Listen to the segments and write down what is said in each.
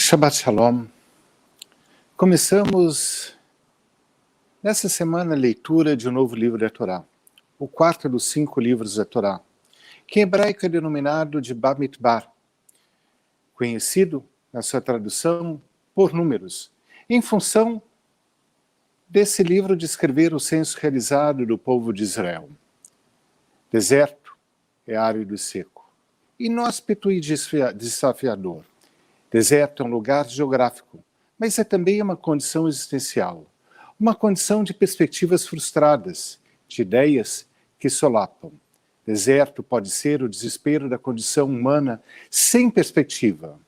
Shabat Shalom. Começamos nessa semana a leitura de um novo livro da Torá, o quarto dos 5 livros da Torá, que em hebraico é denominado de Bamidbar, conhecido na sua tradução por números, em função desse livro descrever o censo realizado do povo de Israel. Deserto é árido e seco, inóspito e desafiador. Deserto é um lugar geográfico, mas é também uma condição existencial, uma condição de perspectivas frustradas, de ideias que solapam. Deserto pode ser o desespero da condição humana sem perspectiva.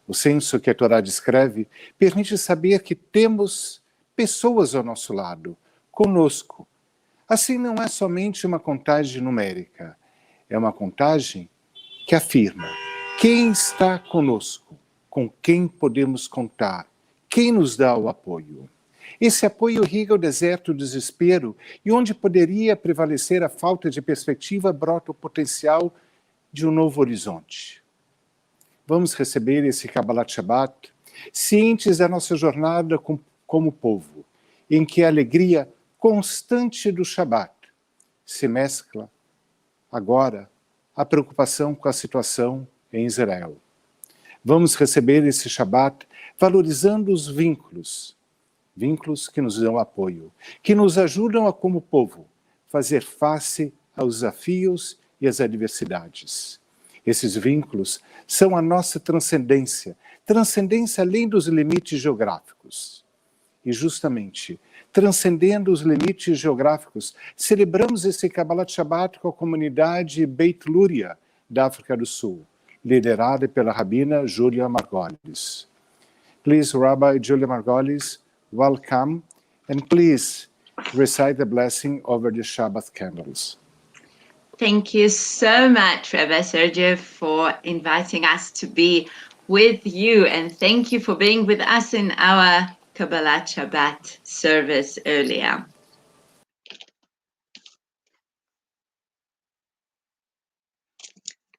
O censo que a Torá descreve permite saber que temos pessoas ao nosso lado, conosco. Assim, não é somente uma contagem numérica, é uma contagem que afirma quem está conosco, com quem podemos contar, quem nos dá o apoio. Esse apoio irriga o deserto do desespero e onde poderia prevalecer a falta de perspectiva brota o potencial de um novo horizonte. Vamos receber esse Kabalat Shabat, cientes da nossa jornada como povo, em que a alegria constante do Shabat se mescla agora a preocupação com a situação em Israel. Vamos receber esse Shabat valorizando os vínculos que nos dão apoio, que nos ajudam a, como povo, fazer face aos desafios e às adversidades. Esses vínculos são a nossa transcendência além dos limites geográficos. E justamente, transcendendo os limites geográficos, celebramos esse Kabalat Shabat com a comunidade Beit Luria, da África do Sul, liderada pela rabina Julia Margolis. Please, Rabbi Julia Margolis, welcome, and please recite the blessing over the Shabbat candles. Thank you so much, Rabbi Sergio, for inviting us to be with you, and thank you for being with us in our Kabalat Shabbat service earlier.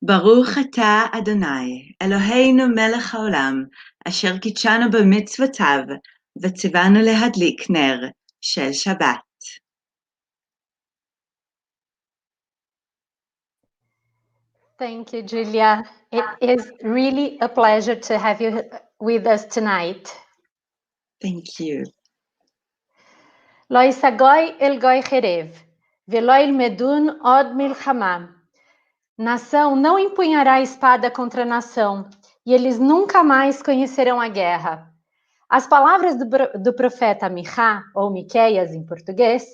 ברוך אתה, אדוני, אלוהינו מלך העולם, אשר קידשנו במצוותיו, וציוונו להדליק נר של שבת. Thank you, Julia. It is really a pleasure to have you with us tonight. Thank you. לא יסגוי אל גוי חרב, ולא ילמדון עוד מלחמה. Nação não empunhará a espada contra nação, e eles nunca mais conhecerão a guerra. As palavras do profeta Michá, ou Miqueias em português,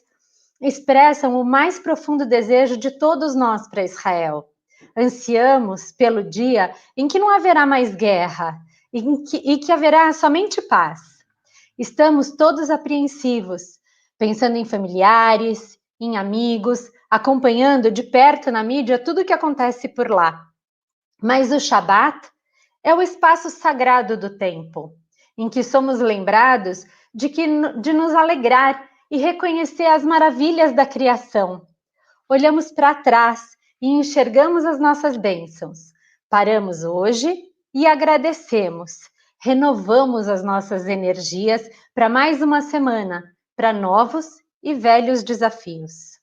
expressam o mais profundo desejo de todos nós para Israel. Ansiamos pelo dia em que não haverá mais guerra, e que haverá somente paz. Estamos todos apreensivos, pensando em familiares, em amigos, acompanhando de perto na mídia tudo o que acontece por lá. Mas o Shabat é o espaço sagrado do tempo, em que somos lembrados de nos alegrar e reconhecer as maravilhas da criação. Olhamos para trás e enxergamos as nossas bênçãos. Paramos hoje e agradecemos. Renovamos as nossas energias para mais uma semana, para novos e velhos desafios.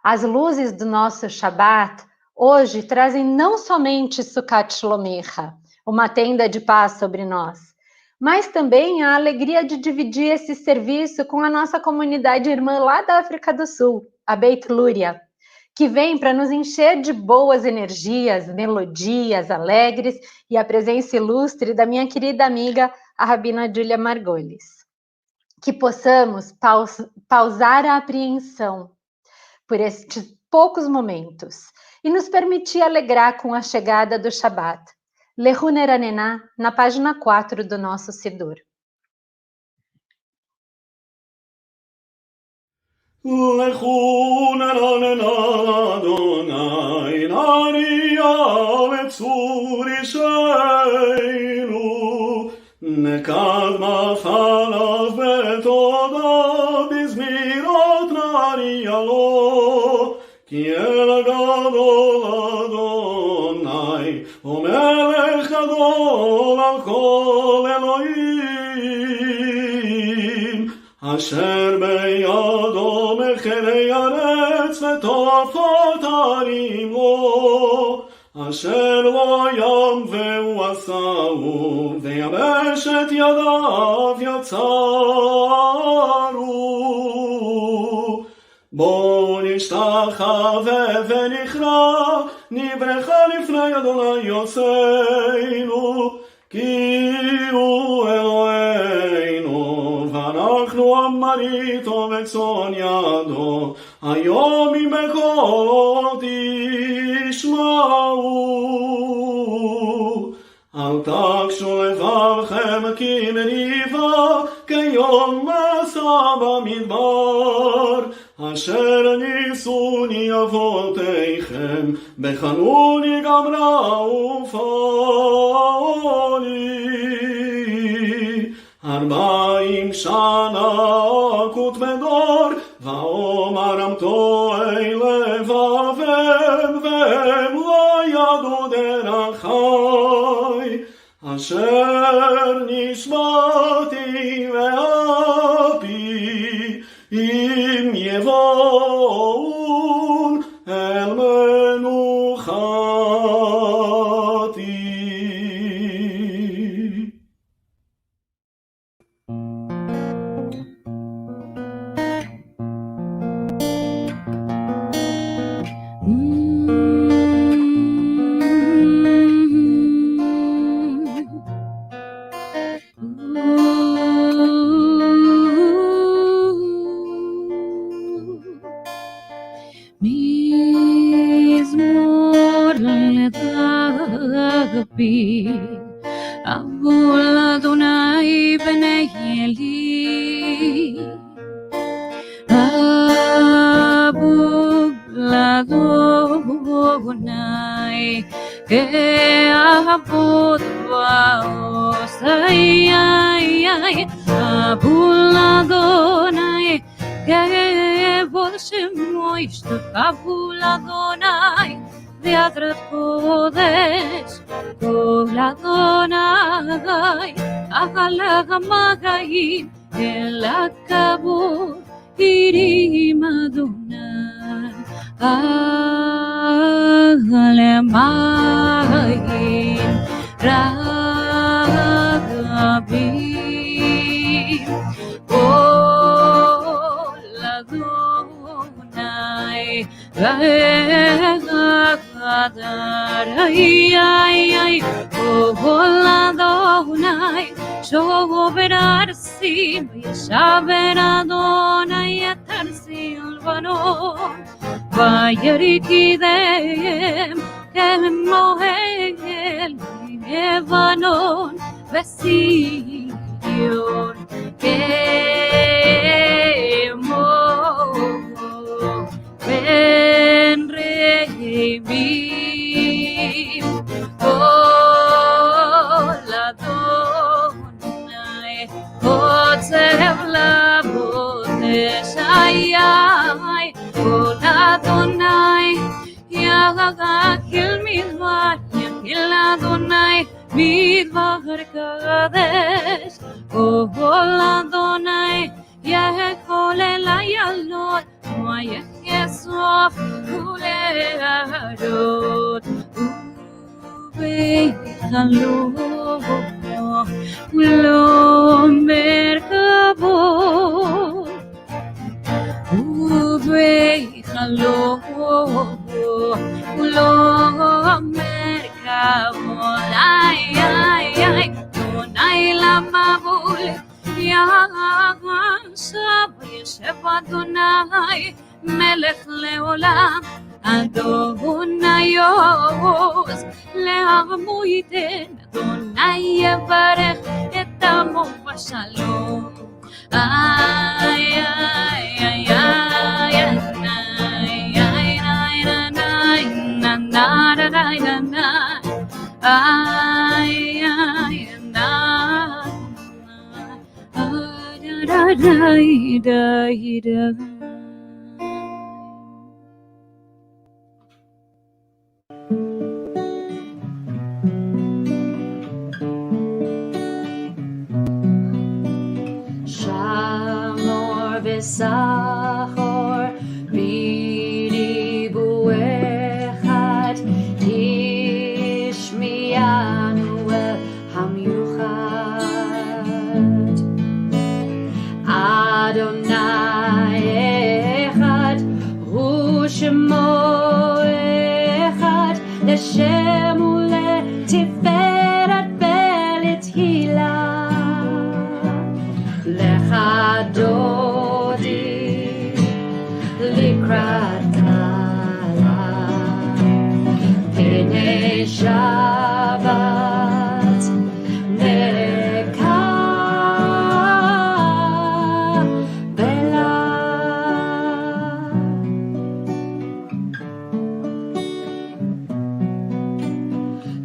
As luzes do nosso Shabat hoje trazem não somente Sukkot Shlomecha, uma tenda de paz sobre nós, mas também a alegria de dividir esse serviço com a nossa comunidade irmã lá da África do Sul, a Beit Luria, que vem para nos encher de boas energias, melodias alegres e a presença ilustre da minha querida amiga, a Rabina Julia Margolis. Que possamos pausar a apreensão por estes poucos momentos e nos permitir alegrar com a chegada do Shabat. Lehu Neranena, na página 4 do nosso Sidur. Lechu neranena Adonai, nariya vetzur isheinu, nekad machalav betoda bizmirot nariya lo, ki el gadol Adonai, o melech gadol גדול על כל אלוהים, אשר בידו מחירי ארץ וטפחות הרים לו, אשר לא ים והוא עשהו, ויבשת ידיו יצרו. בואו נשתחווה ונכרע, נברכה לפני אדוני יוצאנו, כי הוא אלוהינו, ואנחנו עמריתו וצאן ידו, היום אם בקולו תשמעו. אל תקשו לבבכם כי מריבה, כיום מסע במדבר, אשר ניסוני אבותיכם, בחנוני גמרה ופעלו לי. 40 שנה אקוט בדור, ואומר אמתועי לבבם, והם לא ידעו דרכי, אשר נשבעתי ואפי, אם יבואון אל מנוחתי. עבור אדוני בני אלי, עבור אדוני כעבוד ועושי, עבור אדוני כעבוד שמו ישתחוו לאדוני, ויתרת קודש כל אדוני, אבל המגעים אל הכבוד ירים אדוני, על המים רבים, כל אדוני כל אדוני שובר ארצי, וישבר אדוני את ארצי לבנון, ויריק ידיהם כמו הגל מלבנון, וציון כמו בן רבים, כל אדוני עוצב לבודש, כל אדוני יקיל מדבר, יקיל אדוני מדבר קדש, כל אדוני יכול לעלות, ויחשוף ולהראות, ובהיכלו ולא מרכבות, ובהיכלו ולא מרכבות, אדוני למבול ישב, ישב אדוני מלך לעולם, אדוני עוז לעמו ייתן, אדוני יברך את עמו בשלום. איי איי איי איי סחור בדיבור אחד השמיענו אל המיוחד. אדוני אחד הוא שמו אחד לשם ולתפארת ולתהילה. לך דודי לקראת כלה פני שבת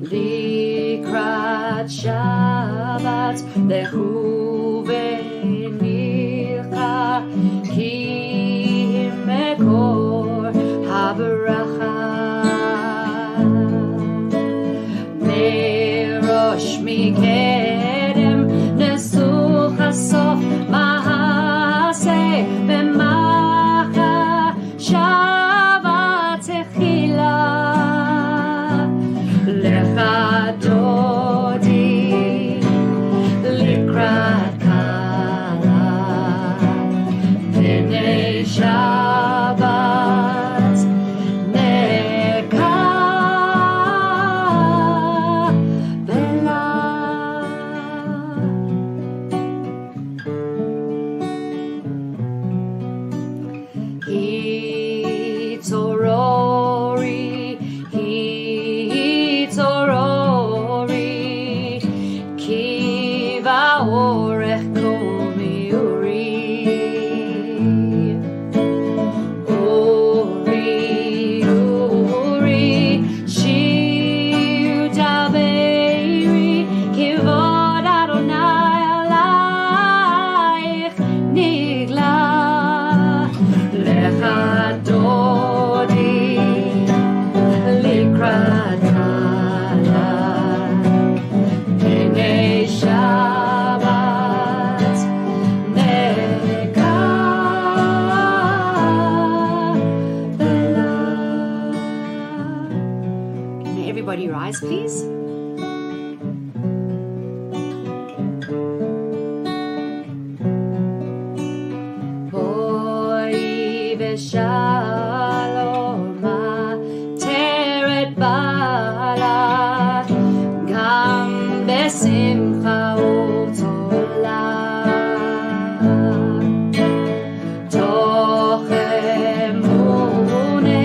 לקראת שבת לכו ונלכה כי מקור הברכה. מראש מקדם נסוך הסוף מעשה במחשבה תחילה. לך דודי לקראת כלה פני שבת התעוררי כי באורך קומי אורי. אורי אורי שיר דברי כבוד אדוני עלייך נגלה. לך דודי לקראת כלה פני שבת נקבלה. Can everybody rise, please? בואי ושלום עטרת בעלה גם בשמחה ובתולה. תוך אמונה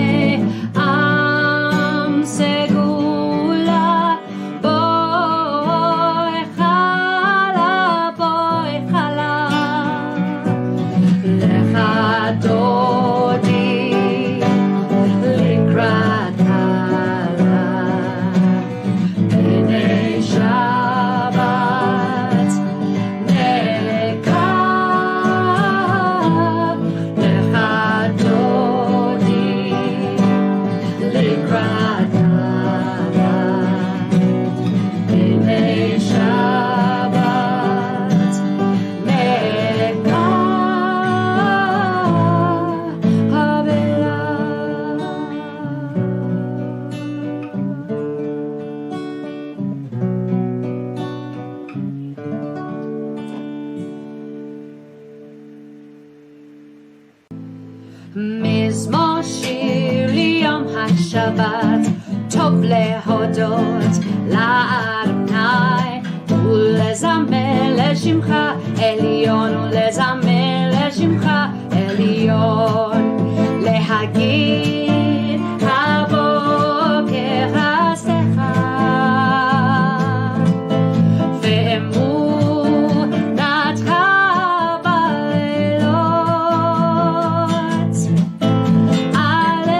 עם סגולה בואי חלה בואי חלה. לך דודי לקראת כלה פני שבת נקה. לך דודי לקראת כלה פני שבת נקה. מזמור שיר ליום השבת טוב להודות לאדוני ולזמר לשמך עליון ולזמר לשמך עליון. להגיד הבוקר עשיך ואמונתך בלילות עלי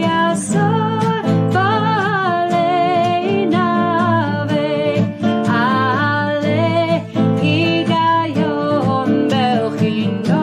יסוד ועלי נווה עלי היגיון בכינור.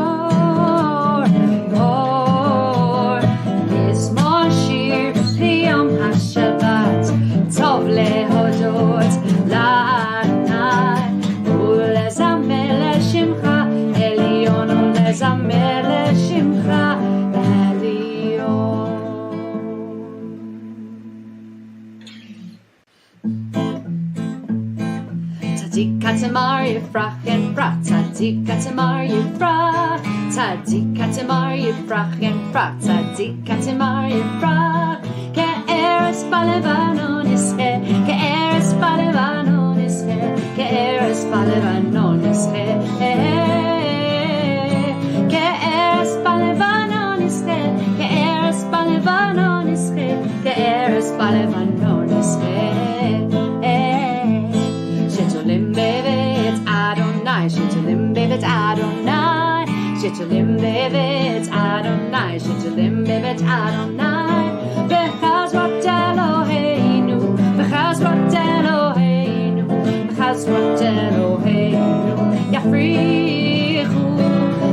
Tzadika Tamar Yifrach and Frach, Tzadika Tamar Yifrach, Tzadika Tamar Yifrach and Frach, Tzadika Tamar Yifrach. Ke'eres balevanon ishe, ke'eres balevanon ishe, ke'eres balevanon ishe. Ke'eres balevanon ishe, ke'eres balevanon ishe, ke'eres balevanon ishe. Shetolim bevet Adonai, Shetolim bevet Adonai, Shetolim bevet Adonai, Shetolim bevet Adonai. Bechazrat Eloheinu, Bechazrat Eloheinu, Bechazrat Eloheinu, Yafrichu.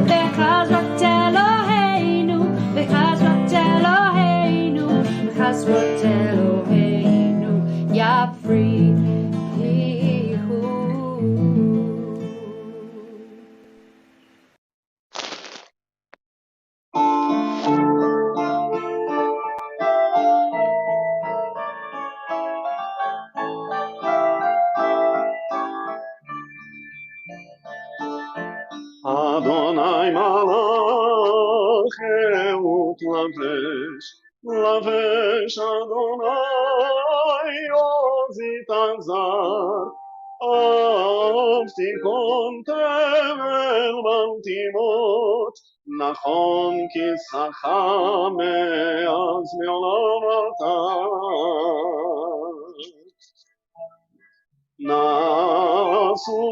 Bechazrat Eloheinu, Bechazrat Eloheinu, Bechazrat Eloheinu, Yafrichu. Adonai malach eut lavesh Adonai ozit azar, avtikon tevel baltimot, nachon ki sacham me'az me'olam atah. Nasu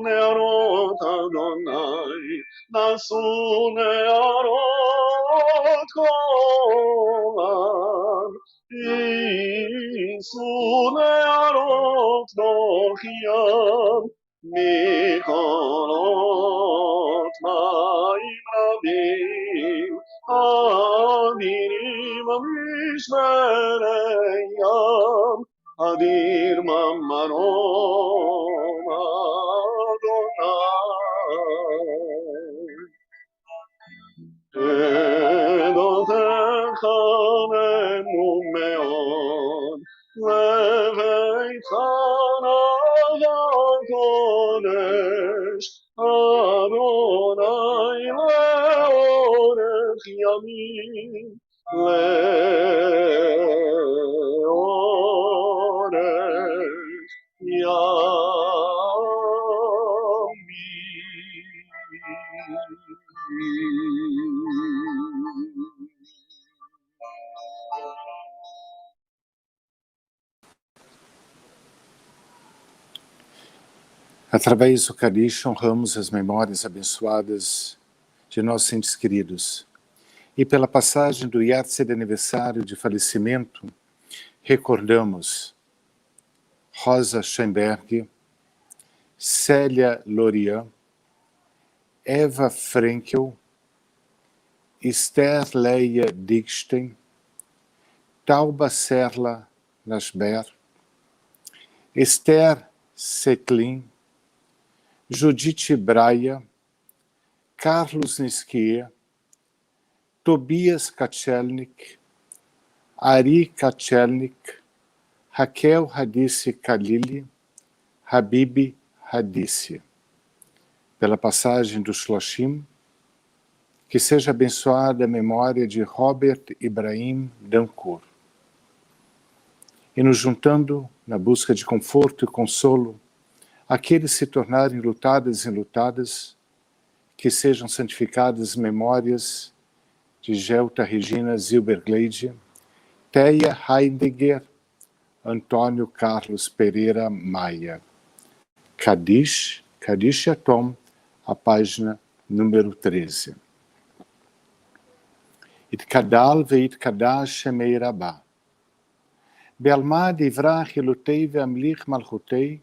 ne'arot Adonai, nasu ne'arot kolan, isu ne'arot dochiam, mikolot ma'im rabim, adirim mishmereyam, Adir mamarom Adonai. Edotecha me'od, leveitcha na'av kodesh, Adonai le'orech yamim, le'orech Através do Kadish, honramos as memórias abençoadas de nossos entes queridos. E pela passagem do Yahrzeit de aniversário de falecimento, recordamos Rosa Schoenberg, Célia Lorian, Eva Frenkel, Esther Leia Dickstein, Tauba Serla Lasber, Esther Seclin, Judite Braia, Carlos Nisquier, Tobias Kachelnik, Ari Kachelnik, Raquel Hadissi Khalili, Habibi Hadissi. Pela passagem do Shloshim, que seja abençoada a memória de Robert Ibrahim Dancourt. E nos juntando na busca de conforto e consolo, aqueles se tornarem lutadas e enlutadas, que sejam santificadas memórias de Gelta Regina Zilbergleide, Teia Heidegger, Antônio Carlos Pereira Maia. Kadish, Kadish Yatom, a página número 13. Itkadal veitkadash shemei rabah. Be'alma divrah hilutei ve'amlich malchutei,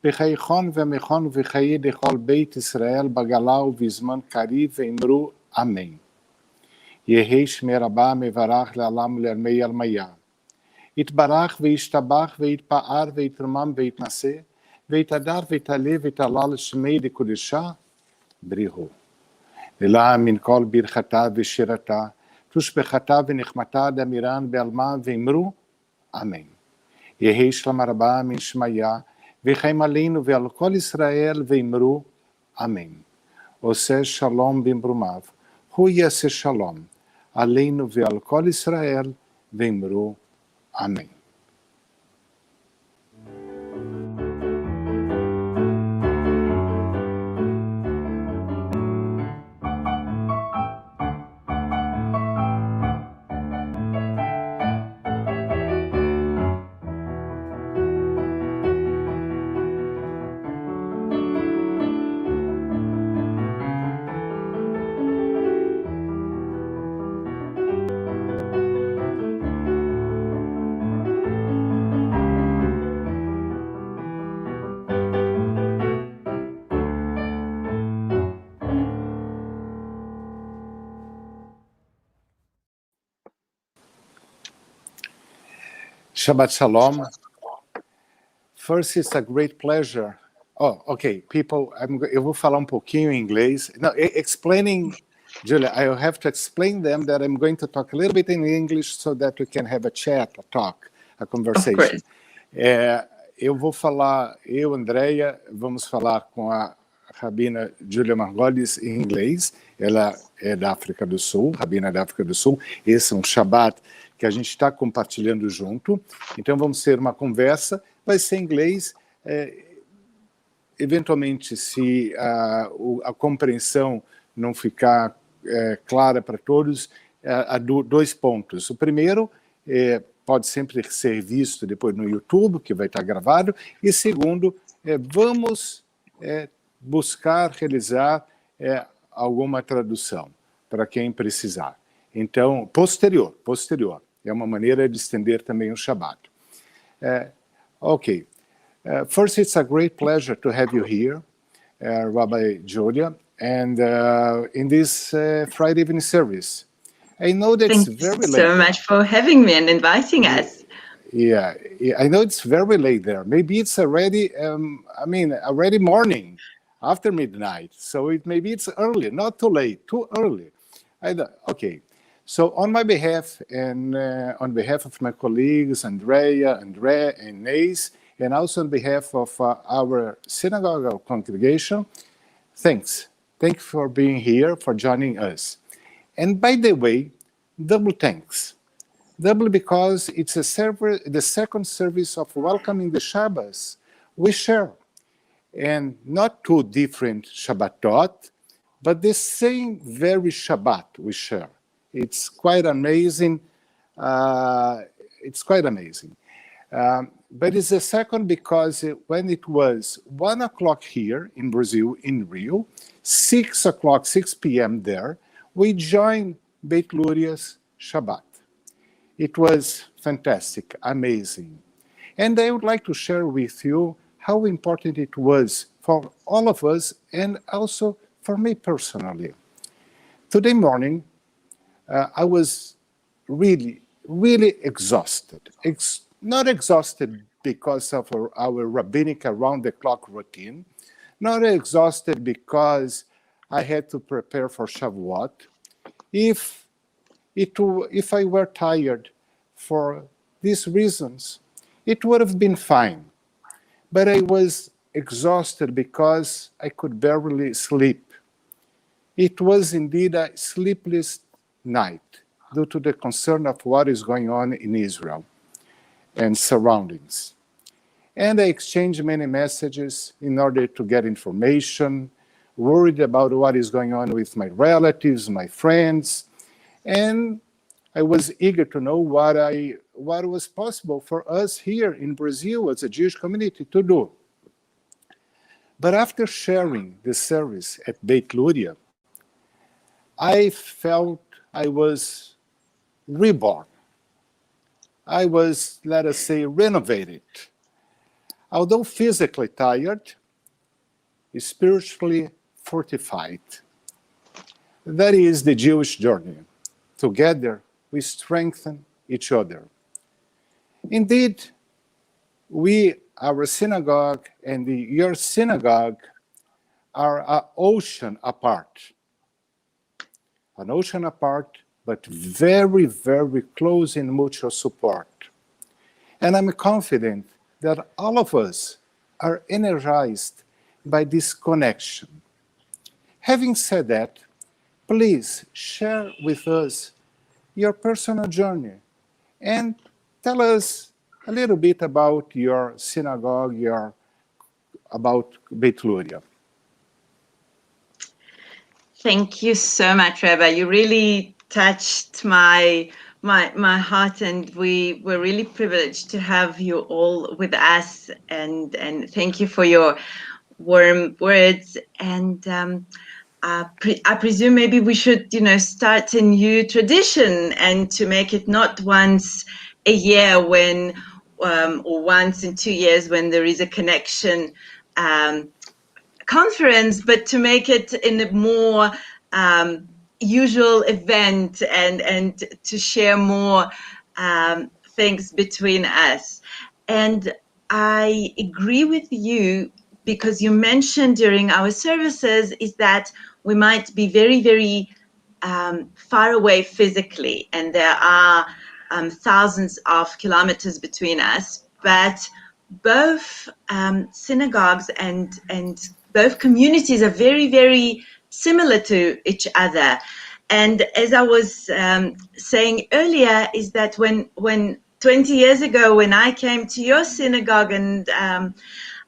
b'chaychon ve'mechon v'chayi dechol beit Israel bagalau v'zman kariv ve'imru Amen. Yehei shmei rabah mevarach le'alam le'armei almaya. Itbarach ve'ishtabach ve'itpa'ar ve'itramam ve'itnaseh, ve'itadar ve'itale ve'talal shmei de kodesha brihu. Le'la min kol birchata ve'shirata, tushbechata ve'nechmata damiran be'alma ve'imru Amen. Yehei shlam rabah min shmaya, וחיים עלינו ועל כל ישראל ואמרו אמן. עושה שלום במרומיו, הוא יעשה שלום עלינו ועל כל ישראל ואמרו אמן. Shabbat Shalom. First, it's a great pleasure. Oh, okay, people, eu vou falar pouquinho em inglês. No, explaining, Julia, I have to explain them that I'm going to talk a little bit in English so that we can have a chat, a talk, a conversation. Eu vou falar, Andréia, vamos falar com a Rabina Julia Margolis em inglês. Ela é da África do Sul, Rabina da África do Sul. Esse é um Shabat que a gente está compartilhando junto. Então, vamos ter uma conversa. Vai ser em inglês. Eventualmente, se a compreensão não ficar clara para todos, há dois pontos. O primeiro, pode sempre ser visto depois no YouTube, que vai estar gravado. E segundo, vamos buscar realizar alguma tradução para quem precisar. Então, posterior. É uma maneira de estender também o Shabat. Okay. First, it's a great pleasure to have you here, Rabbi Julia, and in this Friday evening service. I know that it's very late. Thank you so much for having me and inviting us. Yeah, I know it's very late there. Maybe it's already, already morning, after midnight. So maybe it's early, not too late, too early. Okay. So on my behalf and on behalf of my colleagues, Andrea, Andre, and Nace, and also on behalf of our synagogue congregation, thanks. Thanks for being here, for joining us. And by the way, double thanks. Double because it's the second service of welcoming the Shabbos we share. And not two different Shabbatot, but the same very Shabbat we share. It's quite amazing. But it's the second because when it was 1 o'clock here in Brazil, in Rio, 6 p.m. there, we joined Beit Luria's Shabbat. It was fantastic, amazing. And I would like to share with you how important it was for all of us and also for me personally. Today morning, I was really, really exhausted. Not exhausted because of our rabbinic around-the-clock routine, not exhausted because I had to prepare for Shavuot. If I were tired for these reasons, it would have been fine. But I was exhausted because I could barely sleep. It was indeed a sleepless night due to the concern of what is going on in Israel and surroundings. And I exchanged many messages in order to get information, worried about what is going on with my relatives, my friends, and I was eager to know what was possible for us here in Brazil as a Jewish community to do. But after sharing the service at Beit Luria, I felt I was reborn. I was, let us say, renovated. Although physically tired, spiritually fortified. That is the Jewish journey. Together, we strengthen each other. Indeed, our synagogue and your synagogue are an ocean apart. An ocean apart, but very, very close in mutual support. And I'm confident that all of us are energized by this connection. Having said that, please share with us your personal journey and tell us a little bit about your synagogue, about Beit Luria. Thank you so much, Rabbi. You really touched my heart, and we were really privileged to have you all with us. And thank you for your warm words. And I presume maybe we should, start a new tradition and to make it not once a year when, or once in 2 years when there is a connection conference, but to make it in a more usual event and to share more things between us. And I agree with you, because you mentioned during our services is that we might be very, very far away physically, and there are thousands of kilometers between us, but both synagogues and both communities are very, very similar to each other. And as I was saying earlier, is that when 20 years ago, when I came to your synagogue, and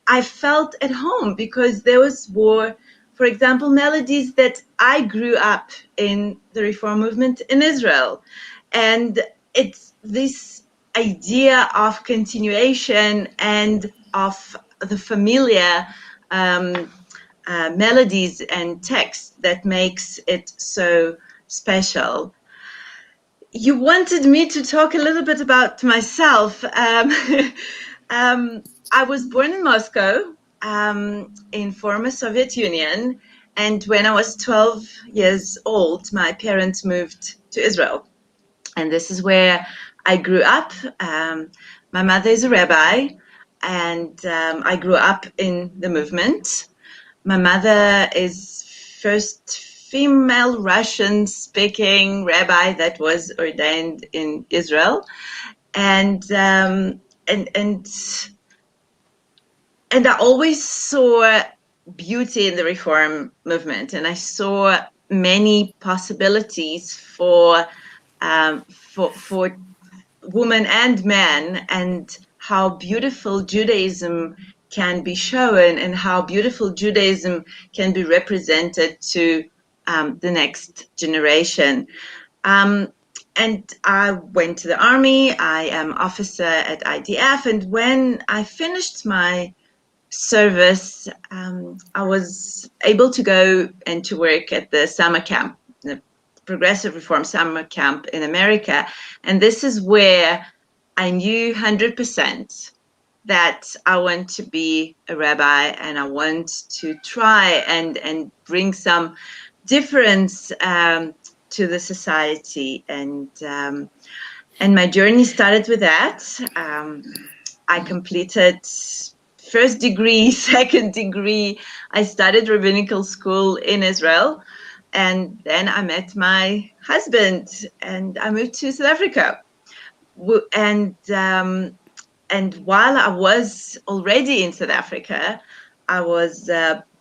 I felt at home, because there were, for example, melodies that I grew up in the Reform movement in Israel. And it's this idea of continuation and of the familiar melodies and texts that makes it so special. You wanted me to talk a little bit about myself. I was born in Moscow, in former Soviet Union, and when I was 12 years old, my parents moved to Israel. And this is where I grew up. My mother is a rabbi, and I grew up in the movement. My mother is first female Russian-speaking rabbi that was ordained in Israel, and I always saw beauty in the Reform movement, and I saw many possibilities for women and men, and how beautiful Judaism can be shown, and how beautiful Judaism can be represented to the next generation. And I went to the army. I am officer at IDF, and when I finished my service, I was able to go and to work at the summer camp, the Progressive Reform summer camp in America. And this is where I knew 100% that I want to be a rabbi, and I want to try and bring some difference to the society. And my journey started with that. I completed first degree, second degree. I studied rabbinical school in Israel, and then I met my husband, and I moved to South Africa. And while I was already in South Africa, I was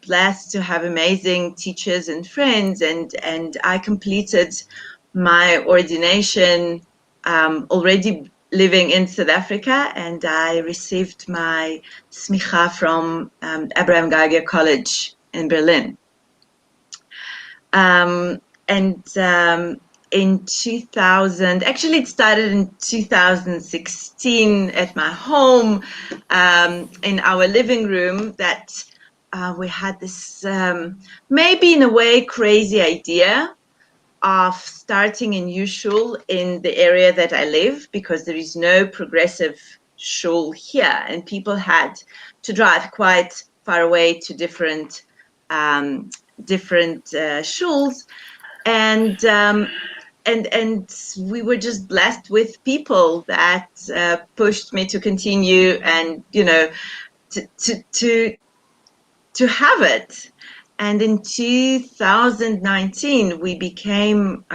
blessed to have amazing teachers and friends, and I completed my ordination already living in South Africa, and I received my smicha from Abraham Geiger College in Berlin. In 2000, actually it started in 2016 at my home, in our living room, that we had this maybe in a way crazy idea of starting a new shul in the area that I live, because there is no progressive shul here, and people had to drive quite far away to different shuls, and we were just blessed with people that pushed me to continue, and to have it. And in 2019, we became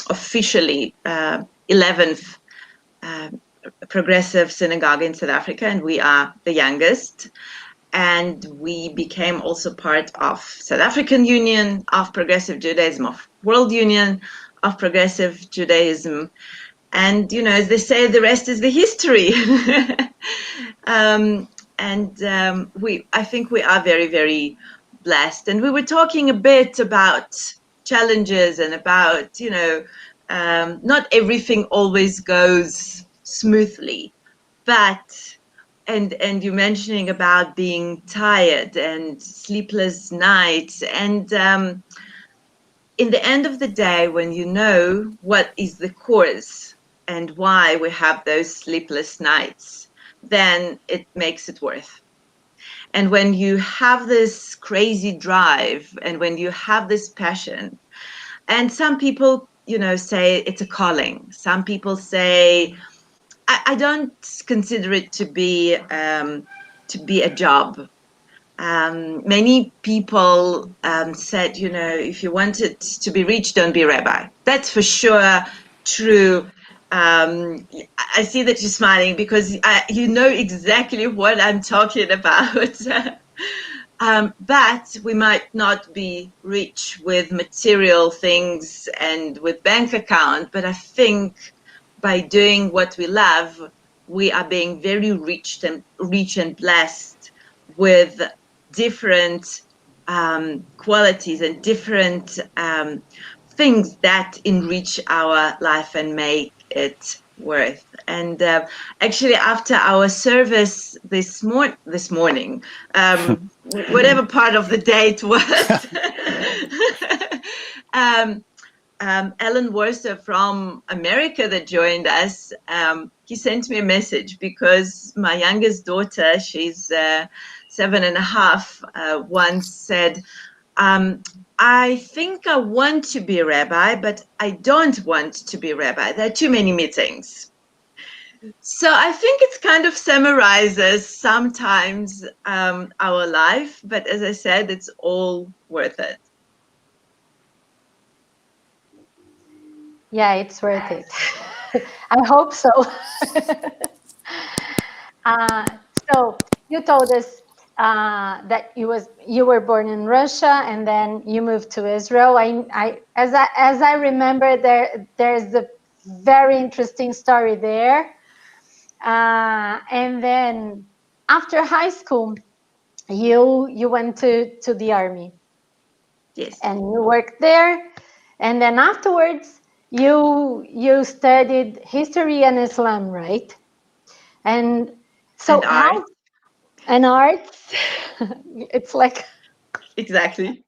officially 11th progressive synagogue in South Africa, and we are the youngest. and we became also part of South African Union of Progressive Judaism, of World Union of Progressive Judaism. And, you know, as they say, the rest is the history. I think we are very, very blessed. And we were talking a bit about challenges and about, you know, not everything always goes smoothly, but and you mentioning about being tired and sleepless nights, and in the end of the day, when you know what is the cause and why we have those sleepless nights, then it makes it worth. And when you have this crazy drive and when you have this passion, and some people, you know, say it's a calling. Some people say, I don't consider it to be a job. Many people said, you know, if you wanted to be rich, don't be a rabbi. That's for sure true. I see that you're smiling because you know exactly what I'm talking about. But we might not be rich with material things and with bank account, but I think by doing what we love, we are being very rich and blessed with different qualities and different things that enrich our life and make it worth. And actually, after our service this morning, whatever part of the day it was, Alan Worcester from America that joined us, he sent me a message because my youngest daughter, she's 7.5, once said, I think I want to be a rabbi, but I don't want to be a rabbi. There are too many meetings. So I think it kind of summarizes sometimes our life, but as I said, it's all worth it. Yeah, it's worth it. I hope so. So you told us that you were born in Russia and then you moved to Israel. As I remember, there's a very interesting story there. And then after high school, you went to the army. Yes. And you worked there, and then afterwards you studied history and Islam, right? And so and arts. It's like exactly.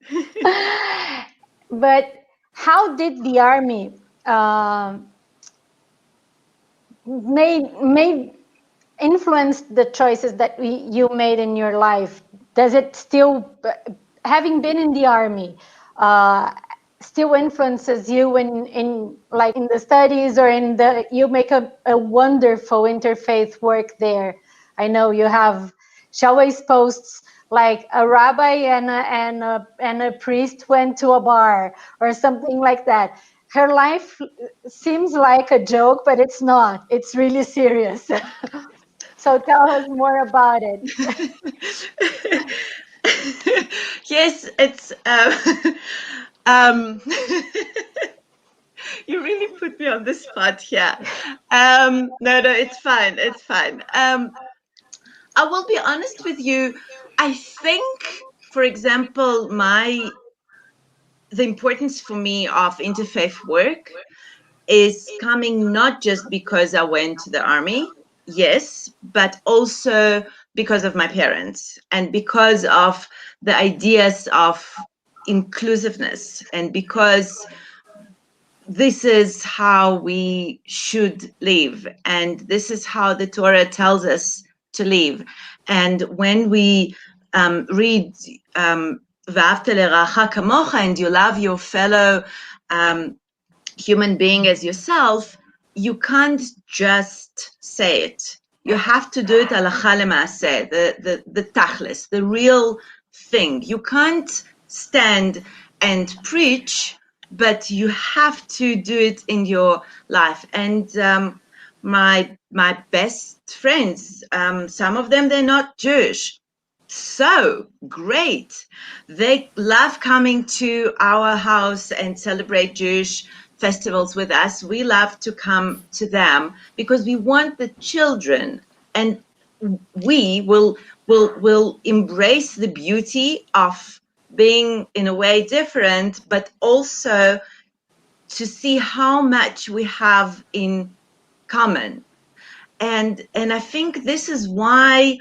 But how did the army made influence the choices that you made in your life? Does it still, having been in the army, still influences you in like in the studies or in the, you make a wonderful interfaith work there. I know you have, she always posts like a rabbi and a priest went to a bar or something like that. Her life seems like a joke, but it's not. It's really serious. So tell us more about it. Yes, it's you really put me on the spot here. No, it's fine. It's fine. I will be honest with you. I think, for example, the importance for me of interfaith work is coming not just because I went to the army, yes, but also because of my parents and because of the ideas of inclusiveness, and because this is how we should live, and this is how the Torah tells us to live. And when we read V'ahavta l'racha kamocha, and you love your fellow human being as yourself, you can't just say it. You have to do it halacha l'maaseh, the tachlis, the real thing. You can't stand and preach, but you have to do it in your life. And my best friends, some of them, they're not Jewish. So great. They love coming to our house and celebrate Jewish festivals with us. We love to come to them because we want the children, and we will embrace the beauty of being in a way different, but also to see how much we have in common. And I think this is why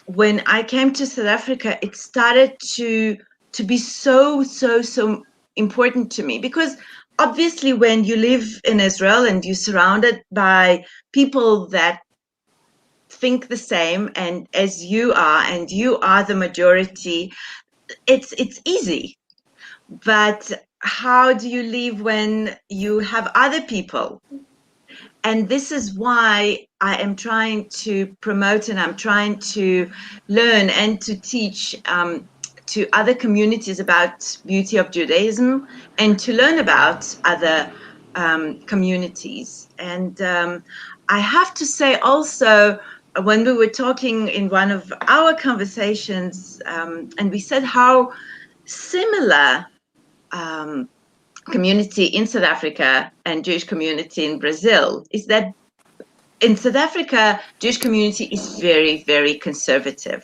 when I came to South Africa, it started to be so important to me, because obviously when you live in Israel and you're surrounded by people that think the same and as you are, and you are the majority, it's easy. But how do you live when you have other people? And this is why I am trying to promote, and I'm trying to learn and to teach to other communities about beauty of Judaism, and to learn about other communities. And I have to say also, when we were talking in one of our conversations, and we said how similar community in South Africa and Jewish community in Brazil is that in South Africa, Jewish community is very, very conservative.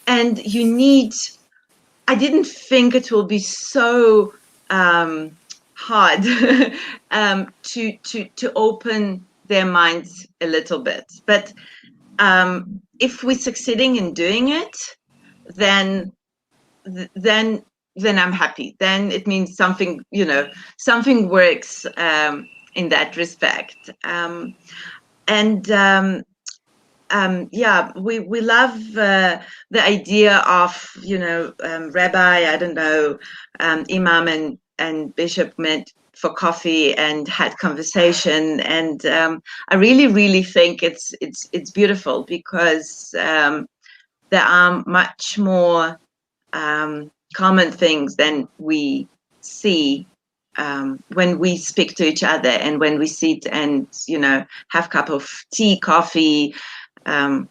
And you need, I didn't think it will be so hard to open their minds a little bit. But if we're succeeding in doing it, then I'm happy. Then it means something, something works in that respect. Yeah, we love the idea of, rabbi, I don't know, imam and bishop met for coffee and had conversation. And I really think it's beautiful, because there are much more common things than we see when we speak to each other, and when we sit and have a cup of tea, coffee,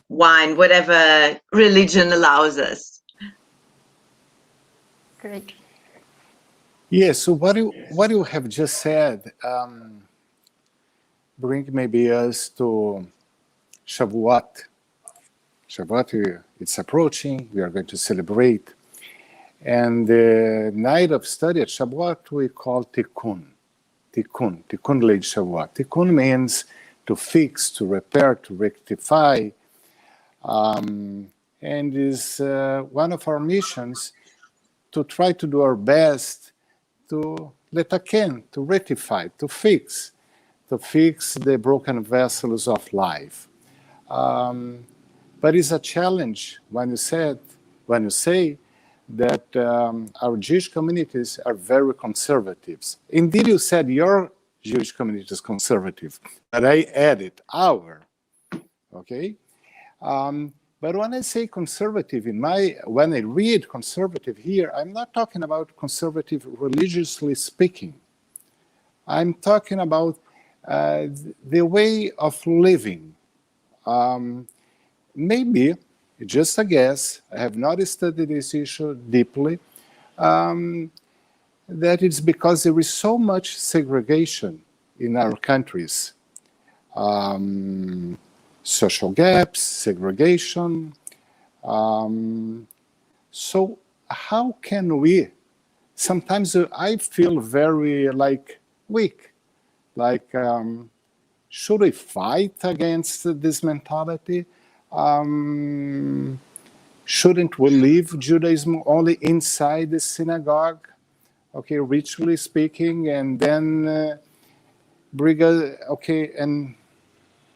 wine, whatever religion allows us. Great. Yes, so what you have just said bring maybe us to Shavuot. Shavuot, it's approaching, we are going to celebrate. And the night of study at Shavuot we call Tikkun. Tikkun Leil Shavuot. Tikkun means to fix, to repair, to rectify. And is one of our missions to try to do our best to letaken, to rectify, to fix the broken vessels of life. But it's a challenge when you say that our Jewish communities are very conservative. Indeed, you said your Jewish community is conservative, but I added our, okay? But when I say conservative, when I read conservative here, I'm not talking about conservative religiously speaking. I'm talking about the way of living. Maybe, just a guess, I have not studied this issue deeply, that it's because there is so much segregation in our countries. Social gaps, segregation. So how can we, sometimes I feel very weak, should we fight against this mentality? Shouldn't we leave Judaism only inside the synagogue, okay, ritually speaking, and then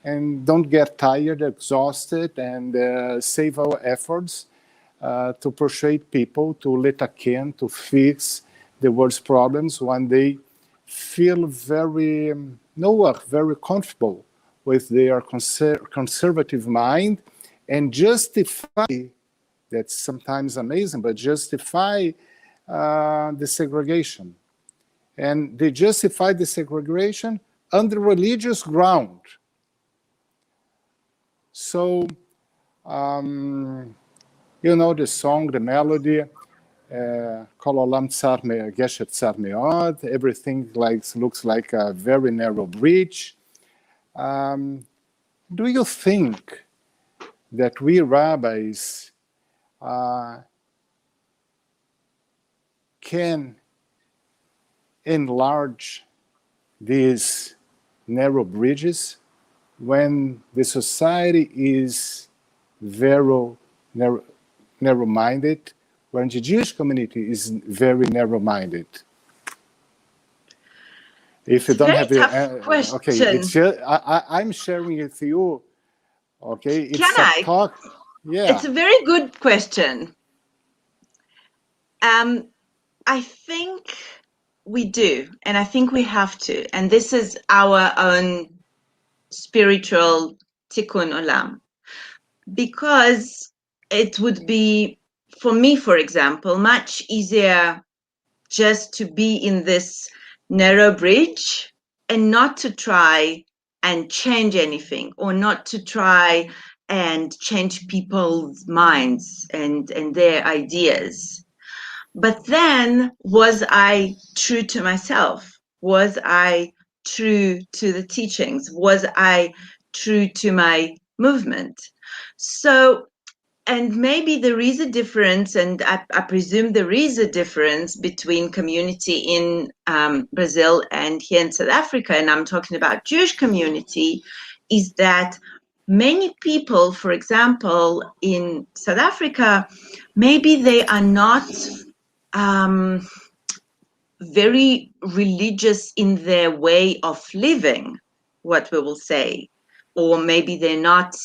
and don't get tired, exhausted, and save our efforts to persuade people to letaken, to fix the world's problems when they feel very comfortable with their conservative mind, and justify, that's sometimes amazing, but justify the segregation. And they justify the segregation under religious ground. So You know the song, the melody. Kol Olam Tsar Geshet Tsar Meod. Everything looks like a very narrow bridge. Do you think that we rabbis can enlarge these narrow bridges when the society is very narrow-minded, when the Jewish community is very narrow-minded? If you It's a don't very have tough okay, question. it's just, I'm sharing it with you. Okay, it's Can a I? talk. Yeah. It's a very good question. I think we do, and I think we have to. And this is our own spiritual tikkun olam. Because it would be, for me, for example, much easier just to be in this narrow bridge and not to try and change anything, or not to try and change people's minds and their ideas. But then, was I true to myself? Was I true to the teachings? Was I true to my movement? So, and maybe there is a difference, and I presume there is a difference between community in Brazil and here in South Africa, and I'm talking about Jewish community, is that many people, for example, in South Africa, maybe they are not very religious in their way of living, what we will say, or maybe they're not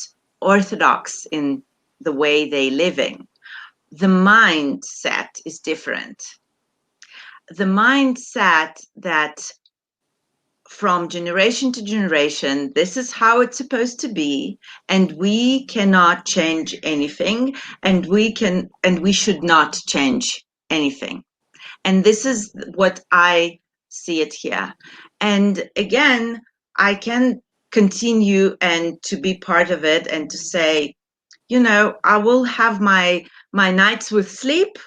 orthodox in the way they're living. The mindset is different. The mindset that from generation to generation, this is how it's supposed to be, and we cannot change anything, and we should not change anything. And this is what I see it here. And again, I can continue and to be part of it and to say, you know, I will have my nights with sleep,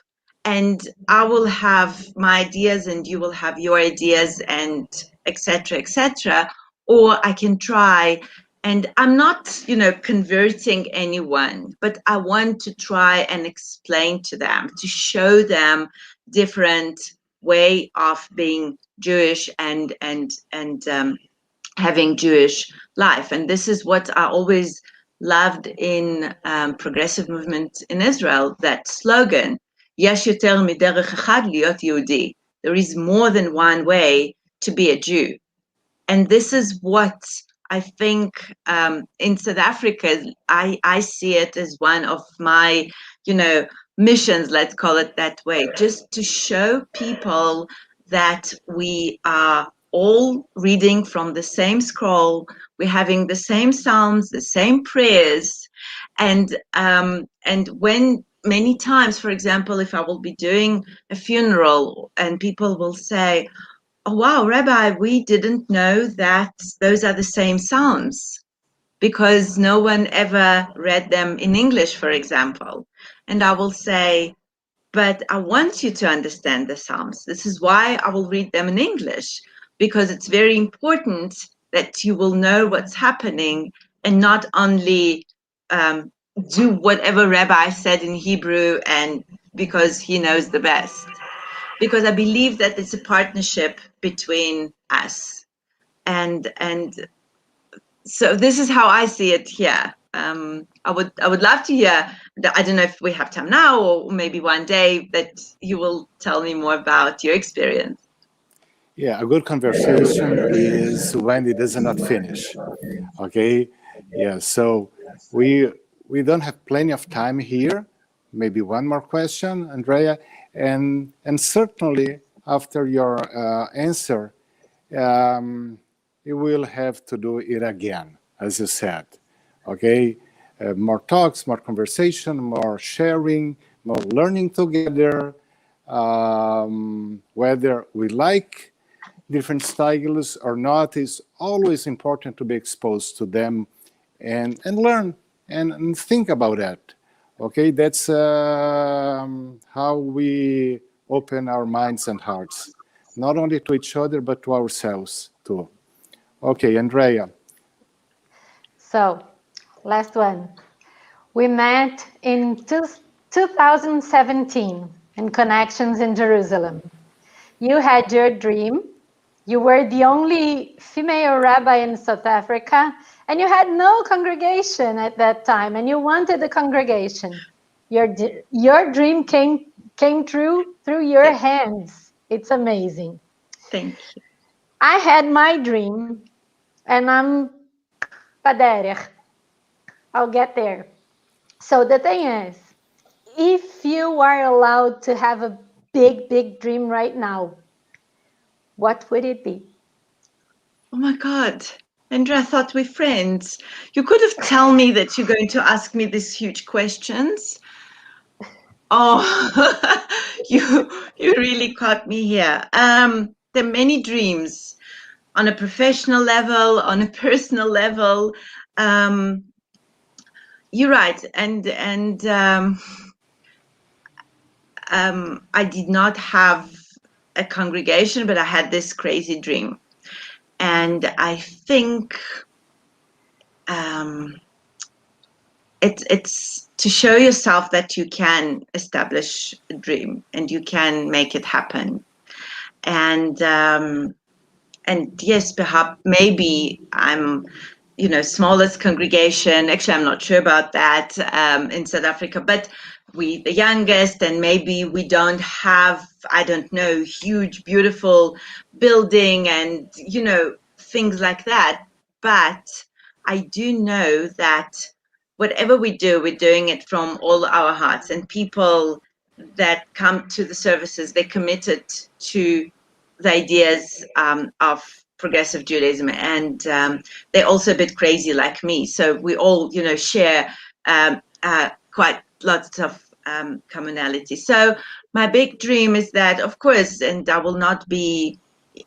and I will have my ideas and you will have your ideas, and etc., etc. Or I can try, and I'm not, you know, converting anyone, but I want to try and explain to them, to show them different way of being Jewish and having Jewish life. And this is what I always loved in progressive movement in Israel, that slogan, Yesh yoter miderech echad liot Yehudi. There is more than one way to be a Jew. And this is what I think in South Africa, I see it as one of my, you know, missions, let's call it that way, just to show people that we are all reading from the same scroll, we're having the same psalms, the same prayers, and when many times, for example, if I will be doing a funeral and people will say, oh wow, Rabbi, we didn't know that those are the same psalms, because no one ever read them in English, for example. And I will say, but I want you to understand the psalms. This is why I will read them in English, because it's very important that you will know what's happening and not only do whatever Rabbi said in Hebrew and because he knows the best. Because I believe that it's a partnership between us, and so this is how I see it here. I would love to hear. I don't know if we have time now, or maybe one day that you will tell me more about your experience. Yeah, a good conversation is when it does not finish. Okay. Yeah. So we don't have plenty of time here. Maybe one more question, Andrea, and certainly after your answer, you will have to do it again, as you said. Okay. More talks, more conversation, more sharing, more learning together. Whether we like different styles or not, is always important to be exposed to them and learn and think about that. Okay, that's how we open our minds and hearts, not only to each other, but to ourselves too. Okay, Andrea. So, last one. We met in 2017 in Connections in Jerusalem. You had your dream. You were the only female rabbi in South Africa, and you had no congregation at that time, and you wanted a congregation. Your dream came true through your Yes. hands. It's amazing. Thank you. I had my dream, and I'm baderech. I'll get there. So the thing is, if you are allowed to have a big, big dream right now, what would it be? Oh my God. Andrea, I thought we're friends. You could have told me that you're going to ask me these huge questions. Oh, you really caught me here. There are many dreams on a professional level, on a personal level. You're right, and I did not have a congregation, but I had this crazy dream, and I think it's to show yourself that you can establish a dream and you can make it happen, and yes, perhaps maybe I'm smallest congregation. Actually, I'm not sure about that in South Africa, but we the youngest, and maybe we don't have, I don't know, huge, beautiful building and things like that. But I do know that whatever we do, we're doing it from all our hearts, and people that come to the services, they're committed to the ideas of progressive Judaism, and they're also a bit crazy like me. So we all, share quite lots of commonality. So my big dream is that, of course, and I will not be,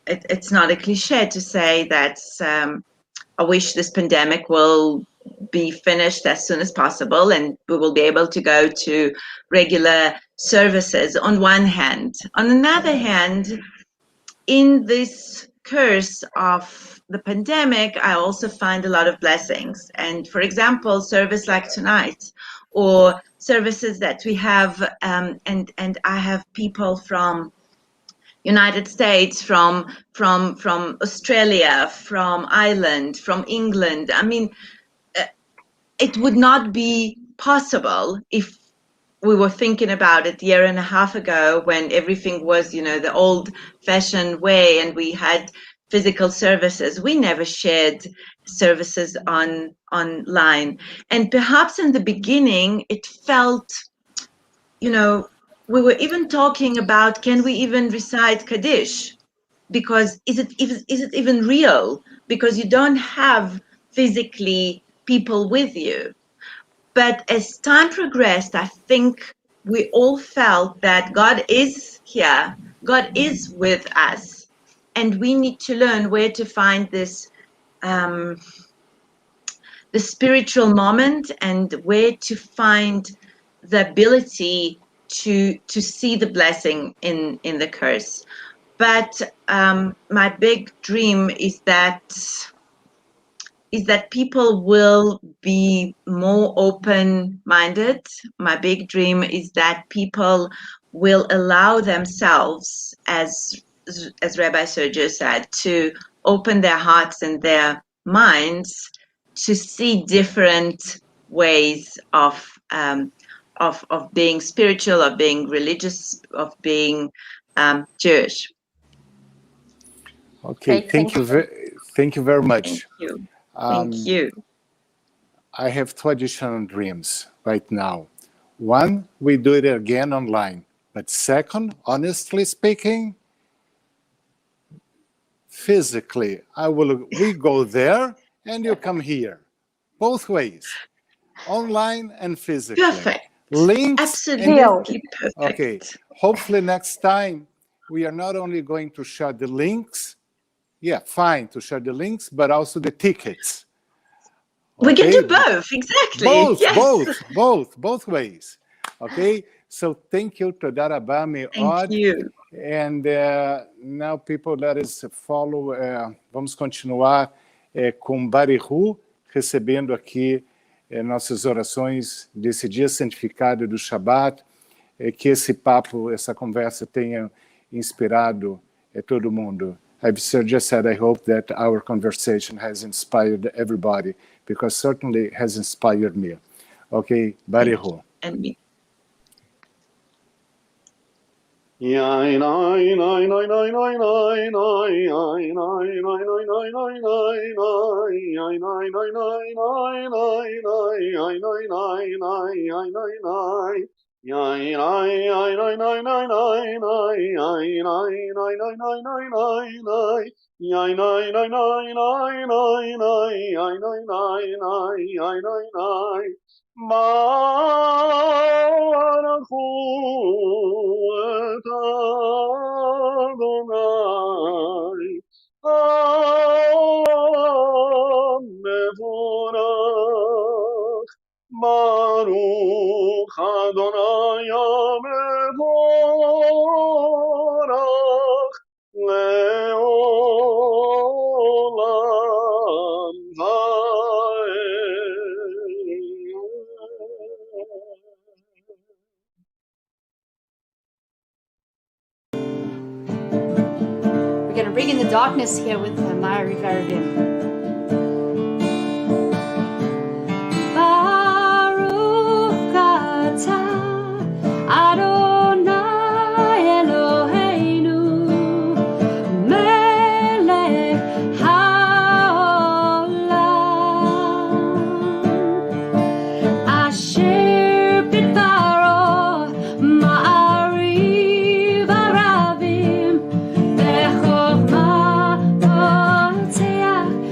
it's not a cliche to say that I wish this pandemic will be finished as soon as possible and we will be able to go to regular services on one hand. On another hand, in this curse of the pandemic, I also find a lot of blessings. And for example, service like tonight, or services that we have, and I have people from United States, from Australia, from Ireland, from England. I mean, it would not be possible if we were thinking about it a year and a half ago, when everything was, the old-fashioned way, and we had physical services. We never shared services online, and perhaps in the beginning it felt, we were even talking about, can we even recite Kaddish? Because is it even real? Because you don't have physically people with you. But as time progressed, I think we all felt that God is here, God is with us, and we need to learn where to find this, the spiritual moment, and where to find the ability to see the blessing in the curse. But my big dream is that people will be more open-minded. My big dream is that people will allow themselves, as Rabbi Sergio said, to open their hearts and their minds to see different ways of being spiritual, of being religious, of being Jewish. Okay, thank you very much. Thank you. Thank you. I have two additional dreams right now. One, we do it again online. But second, honestly speaking, physically, we go there and you come here. Both ways, online and physically. Perfect. Links. Absolutely perfect. Okay, hopefully next time we are not only going to share the links, yeah, fine to share the links, but also the tickets. We can Okay? do both, exactly. Both, Yes. both ways. Okay? So thank you, Toda Rabá, Thank you. And now, people, let us follow. Vamos continuar com Barihu, recebendo aqui nossas orações desse dia santificado do Shabat. Que esse papo, essa conversa tenha inspirado todo mundo. I've just said I hope that our conversation has inspired everybody, because certainly it has inspired me. Okay, Barihu. And me. Baruch Adonai Mevorach Leolam We're going to bring in the darkness here with Mari Varavim. Baruch atah Adonai Eloheinu melech haolam asher bidbaro ma'ariv aravim bechokma poteach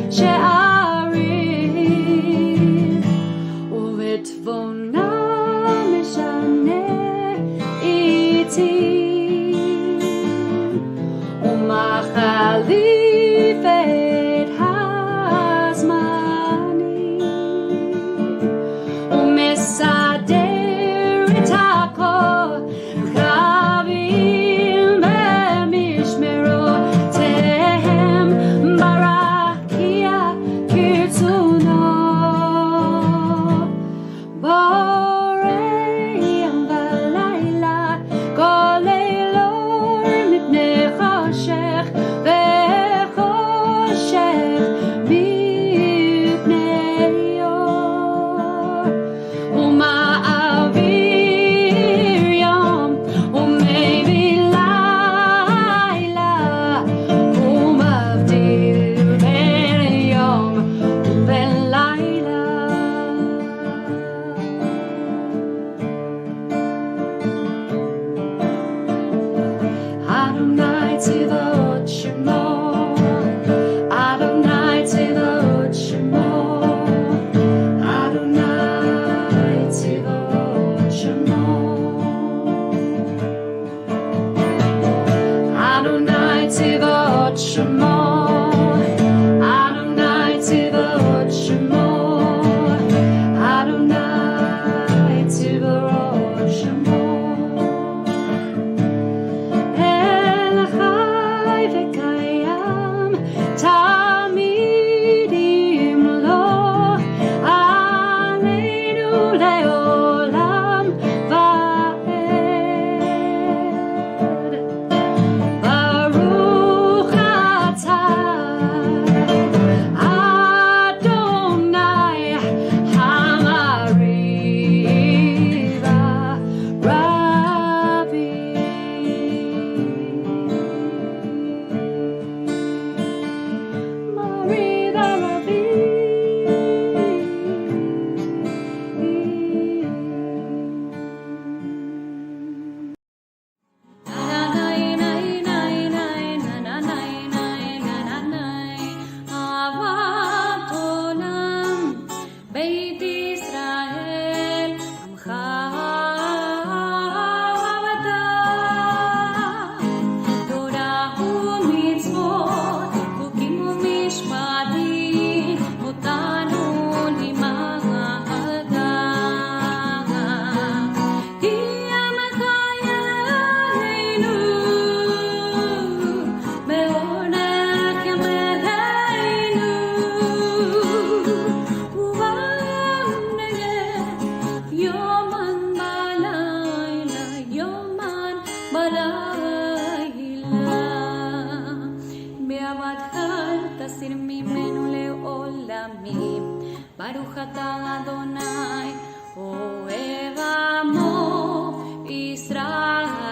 אתה אדוני, אוהב עמו ישראל.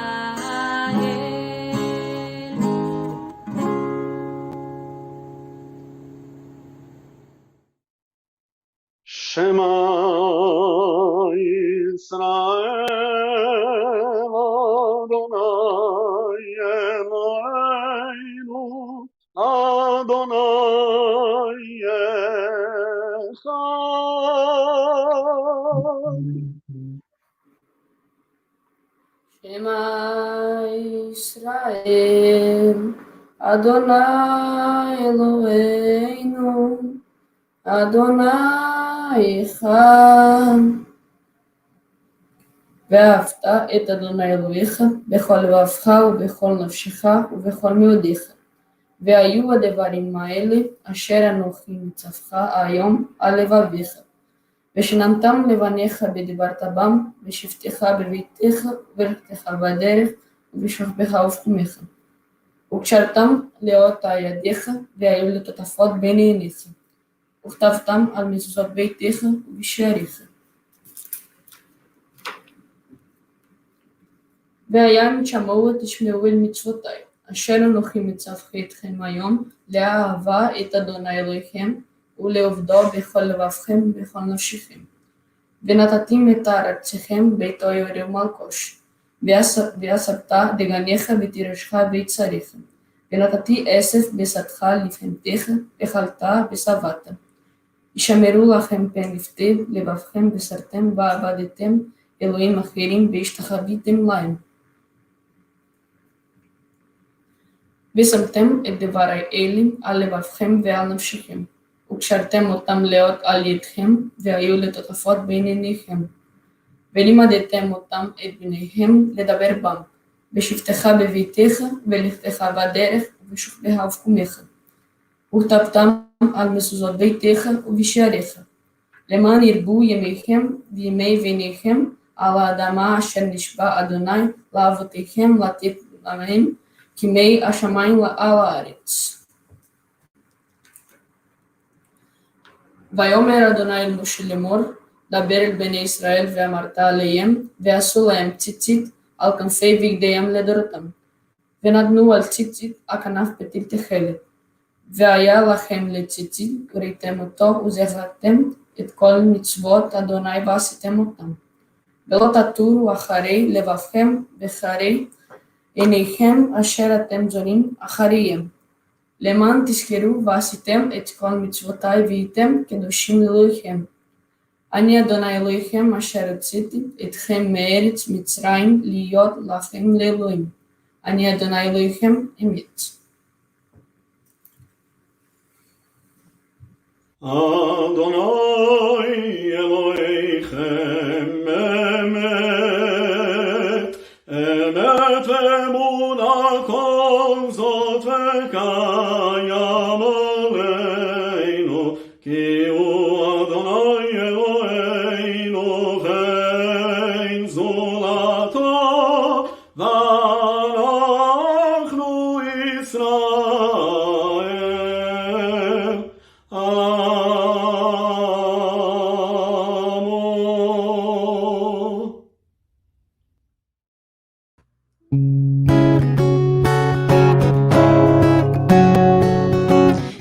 שמע ישראל, אדוני אלוהינו, אדוני אחד. שמע ישראל, אדוני אלוהינו, אדוני אחד. ואהבת את אדוני אלוהיך בכל לבבך ובכל נפשך ובכל מאודיך. והיו הדברים האלה אשר אנוכי מצווך היום על לבביך. ושננתם לבניך בדברת בם, בשבתך בביתך ובלכתך בדרך, ובשוכבך ובחומך. וקשרתם לאות על ידיך, והיו לטוטפות בין עיניך. וכתבתם על מזוזות ביתך ובשעריך. והיה אם תשמעו ותשמעו אל מצוותי, אשר אנוכי מצווך אתכם היום, לאהבה את אדוני אלוהיכם, ולעובדו בכל לבבכם ובכל נפשכם. ונתתים את ארצכם ביתו יורה ומלקוש, ואספת דגניך ותירשך ויצריך. ונתתי אסף בשדך לבהמתך, אכלת ושבעת. ישמרו לכם פן לפתי לבבכם וסרתם ועבדתם אלוהים אחרים והשתחוויתם להם. ושמתם את דברי אלה על לבבכם ועל נפשכם, וקשרתם אותם לאות על ידכם, והיו לטוטפות בין עיניכם. ולימדתם אותם את בניהם לדבר בם, בשבתך בביתך, ולכתך בדרך, ובשוכבך ובחומך. וכתבתם על מזוזות ביתך ובשעריך, למען ירבו ימיכם וימי בניכם על האדמה אשר נשבע אדוני לאבותיכם לתת להם, כמי השמיים על הארץ. ויאמר אדוני אל משה לאמור, דבר אל בני ישראל ואמרת עליהם, ועשו להם ציצית על כנפי בגדיהם לדורותם, ונתנו על ציצית הכנף פתיל תכלת. והיה לכם לציצית, וראיתם אותו וזכרתם את כל מצוות אדוני ועשיתם אותם. ולא תטורו אחרי לבבכם ואחרי עיניכם אשר אתם זונים אחריהם. למען תזכרו ועשיתם את כל מצוותי והייתם קדושים לאלוהיכם. אני אדוני אלוהיכם אשר הוצאתי אתכם מארץ מצרים להיות לכם לאלוהים. אני אדוני אלוהיכם אמת. אדוני אלוהיכם אמת, אמת ואמונה כל זאת וקיים עלינו, כי הוא אדוני אלוהינו ואין זולתו, ואנחנו ישראל.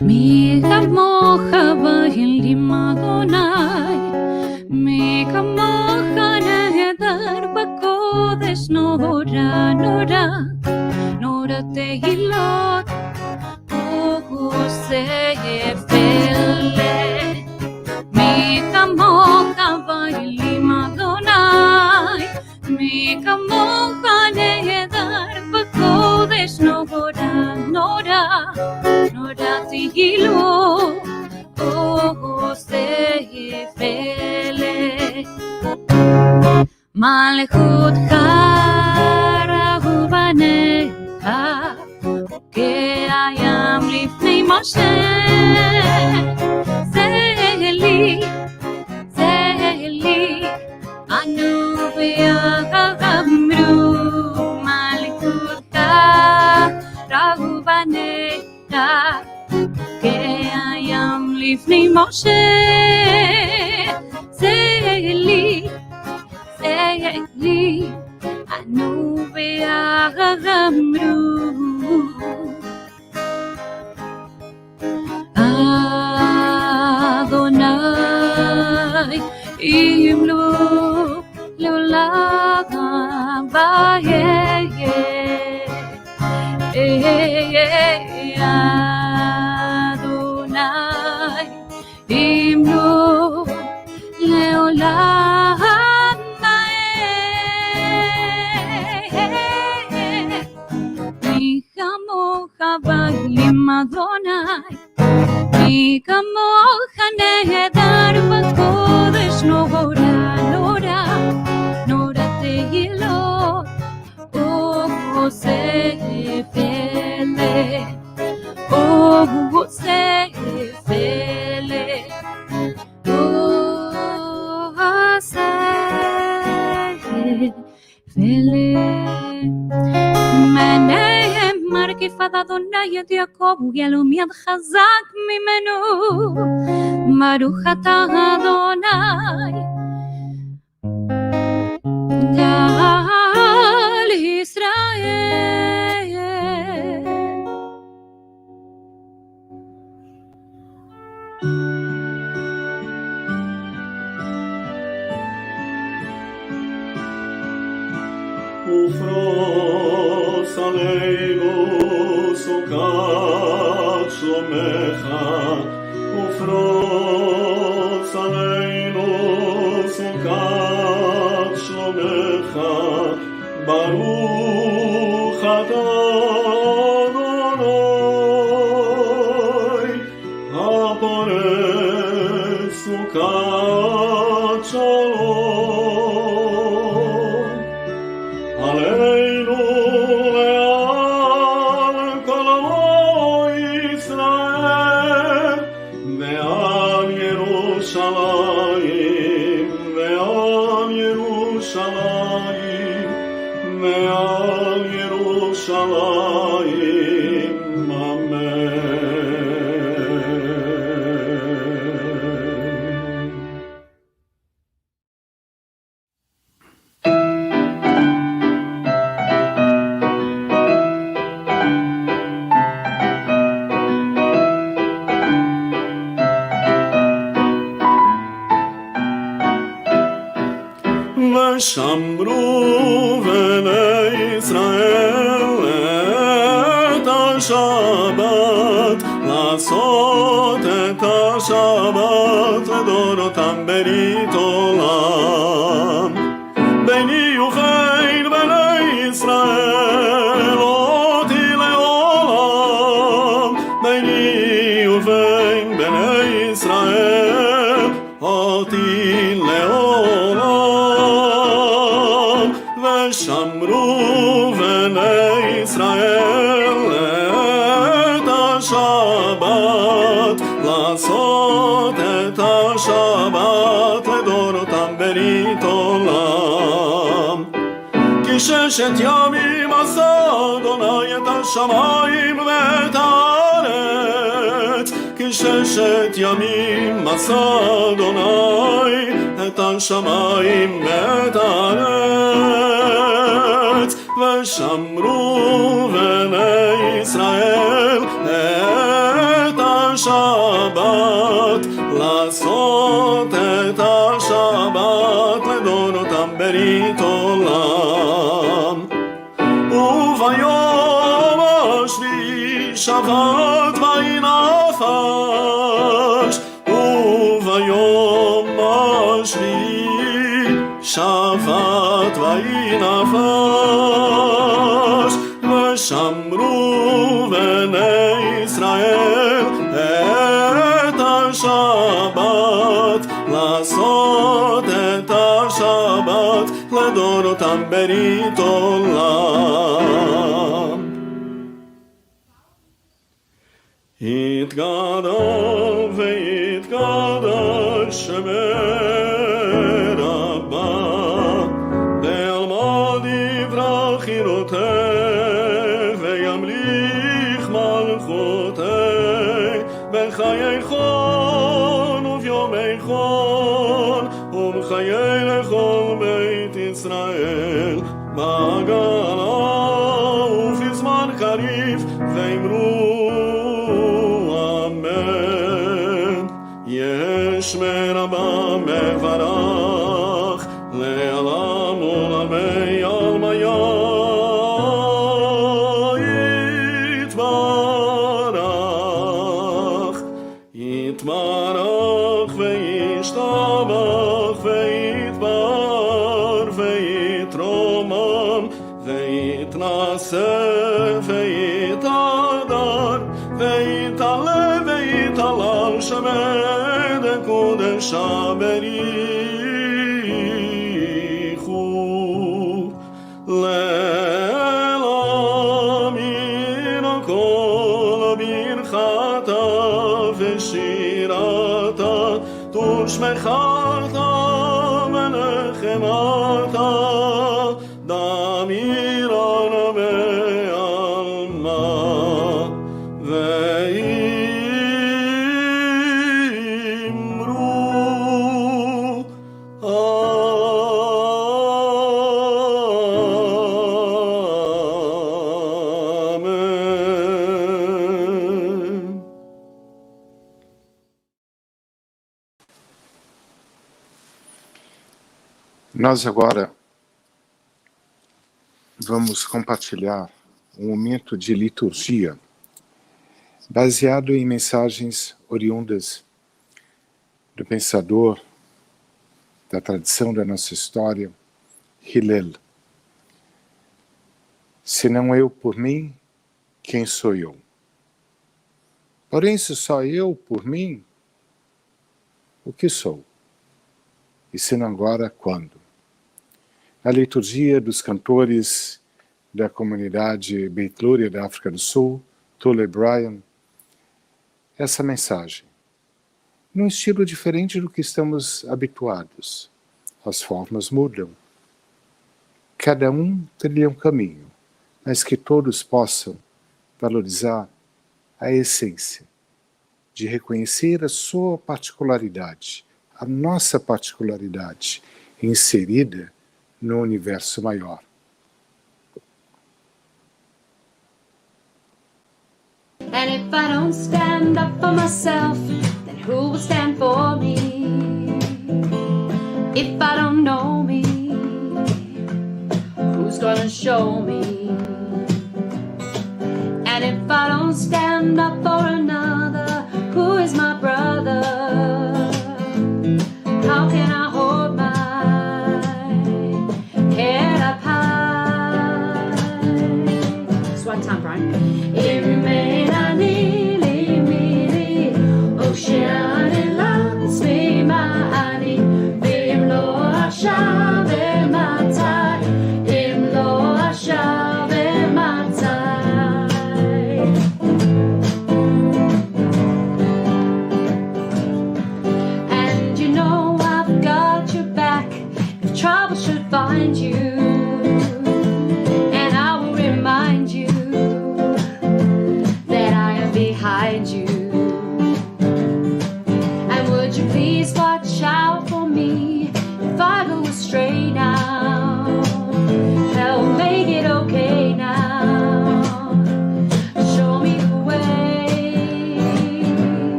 מי כמוך באלים אדוני, מי כמוך נהדר בקודש, נורא נורא נורא תהילות ועושה פלא. מי כמוך באלים אדוני, מי כמוך נהדר בקודש, נורא נורא נורא תהילות ועושה פלא. מלכותך ראו בניך, כהים לפני משה. זה לי אנו ויאמרו, מלכותך ראו בניך, כהים לפני משה. ואמרו אדוני ימלוך לעולם ויהיה אדוני ימלוך לעולם מי כמוך באלים אדוני מי כמוך נהדר בקודש נורא נורא נורא תהילות ועושה פלא ועושה פלא ועושה פלא נאמר כיפת אדוני את יעקב וגלום יד חזק ממנו ברוך אתה אדוני גל ישראל ופרוס עלינו סוכת שלומך ופרוס עלינו סוכת שלומך ברוך אתה אדוני הפורס סוכת שלום עלינו ועל כל עמו ישראל ועל ירושלים ועל ירושלים ועל ירושלים אמן ושמרו בני ישראל את השבת לעשות את השבת לדורותם ברית עולם ביני ובין בני ישראל אותי לעולם ביני ובין בני ישראל אותי לעולם ושמרו בני ישראל את השבת לעשות את השבת לדורותם ברית עולם כי ששת ימים עשה אדוני את השמיים ואת הארץ כי ששת ימים עשה אדוני את השמיים ואת הארץ ושמרו בני ישראל את השבת לעשות את השבת לדורותם ברית עולם וביום השביעי שבת וינפש וביום השביעי שבת וינפש ושמרו בני ישראל את השבת לעשות את השבת לדורותם ברית עולם יתגדל ויתקדש שמך רבה ואלמד יברח חירותך וימליך מלכותך בחיי חון וביומי חון ובחיי לכל בית ישראל בגלה ואמרו אמן. יש מרבה מברך לעולם עולמי עלמיה יתברך, יתברך וישתבח ויתבר ויתרומם ויתנשא ויתהדר ויתעלה ויתהלל שמי דקודשא בריחו לעילם מן כל ברכתה ושירתה תושמחתה ונחמתה דמירנה בעלמה ואמרו אמן. Nós agora vamos compartilhar um momento de liturgia baseado em mensagens oriundas do pensador da tradição da nossa história, Hillel. Se não eu por mim, quem sou eu? Porém, se só eu por mim, o que sou? E se não agora, quando? Na liturgia dos cantores da comunidade Beit Luria da África do Sul, Tule Bryan, essa mensagem, num estilo diferente do que estamos habituados. As formas mudam. Cada um trilha um caminho, mas que todos possam valorizar a essência de reconhecer a sua particularidade, a nossa particularidade, inserida no universo maior. And if I don't stand up for myself, then who will stand for me? If I don't know me, who's gonna show me? And if I don't stand up for another, who is my brother? How can I hold my head up high? It's one time, Brian. And you know I've got your back if trouble should find you, and I will remind you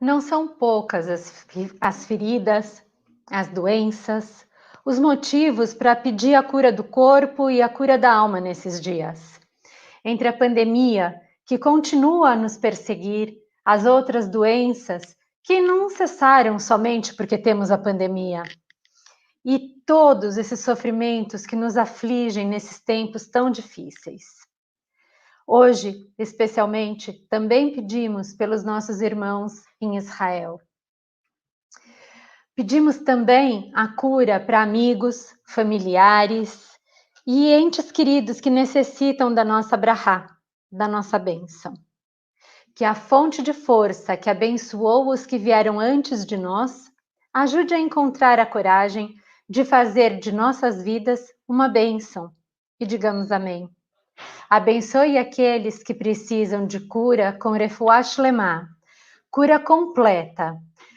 Não são poucas as feridas, as doenças, os motivos para pedir a cura do corpo e a cura da alma nesses dias. Entre a pandemia, que continua a nos perseguir, as outras doenças, que não cessaram somente porque temos a pandemia, e todos esses sofrimentos que nos afligem nesses tempos tão difíceis. Hoje, especialmente, também pedimos pelos nossos irmãos em Israel. Pedimos também a cura para amigos, familiares e entes queridos que necessitam da nossa brahá, da nossa bênção. Que a fonte de força que abençoou os que vieram antes de nós ajude a encontrar a coragem de fazer de nossas vidas uma bênção. E digamos amém. Abençoe aqueles que precisam de cura com refuá shlemá, cura completa,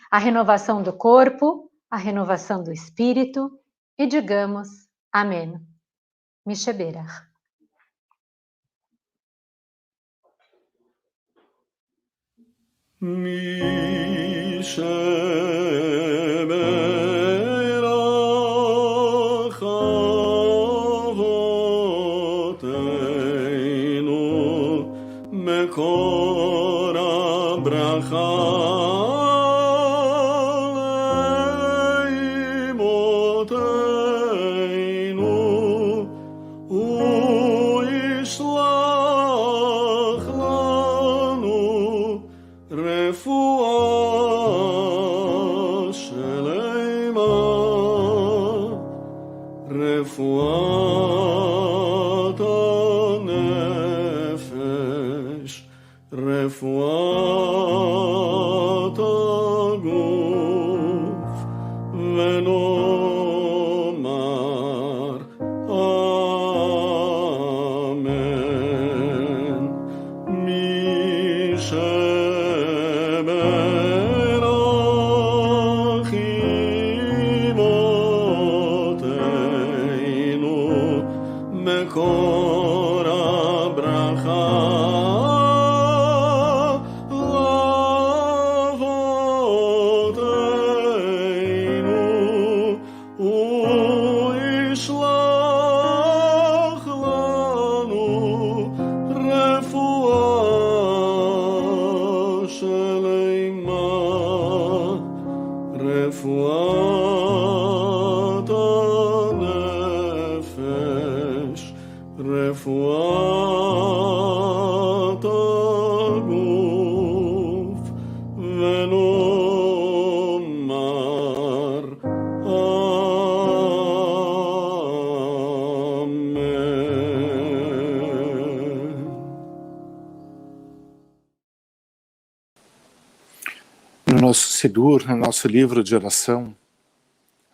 a renovação do corpo, a renovação do espírito, e digamos amém. Misheberach. מקור הברכה לאמותינו, הוא ישלח לנו רפואה שלמה, רפואת הנפש, רפואת הגוף, ונאמר אמן. מי שברך אמותינו, מקור הברכה רפואת הנפש, רפואת הגוף, ונאמר אמן. No nosso Sidur, no nosso livro de oração,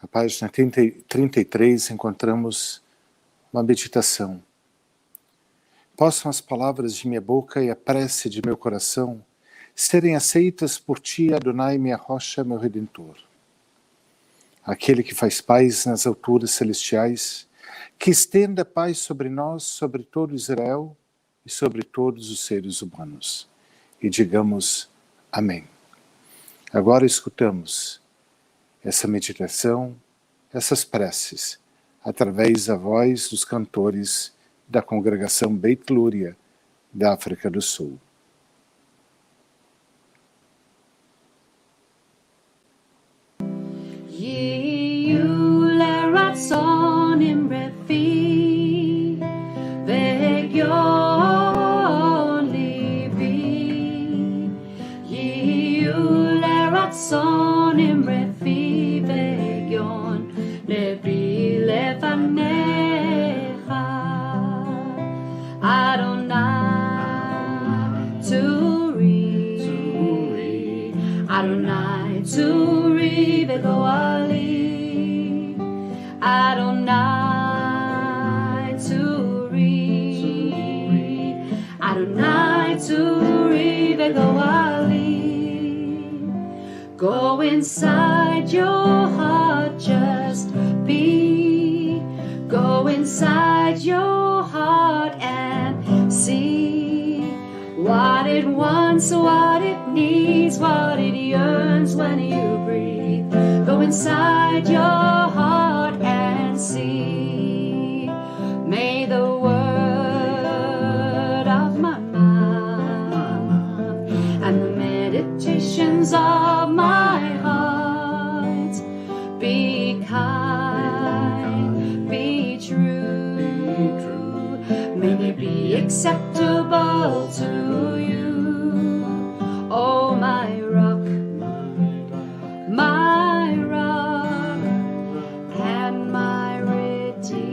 na página 33, encontramos uma meditação. Possam as palavras de minha boca e a prece de meu coração serem aceitas por ti, Adonai, minha rocha, meu Redentor. Aquele que faz paz nas alturas celestiais, que estenda paz sobre nós, sobre todo Israel e sobre todos os seres humanos. E digamos amém. Agora escutamos essa meditação, essas preces, através da voz dos cantores da congregação Beit Luria, da África do Sul. Adonai Turi Vegoali, Adonai Turi, Adonai Turi Vegoali. Go inside your heart, just be. Go inside your heart and see what it wants, what it needs, what it yearns when you breathe. Go inside your heart and see. May the word of my mouth and the meditations of my heart be kind, be true. May they be acceptable to you. Oh, my rock, and my Redeemer.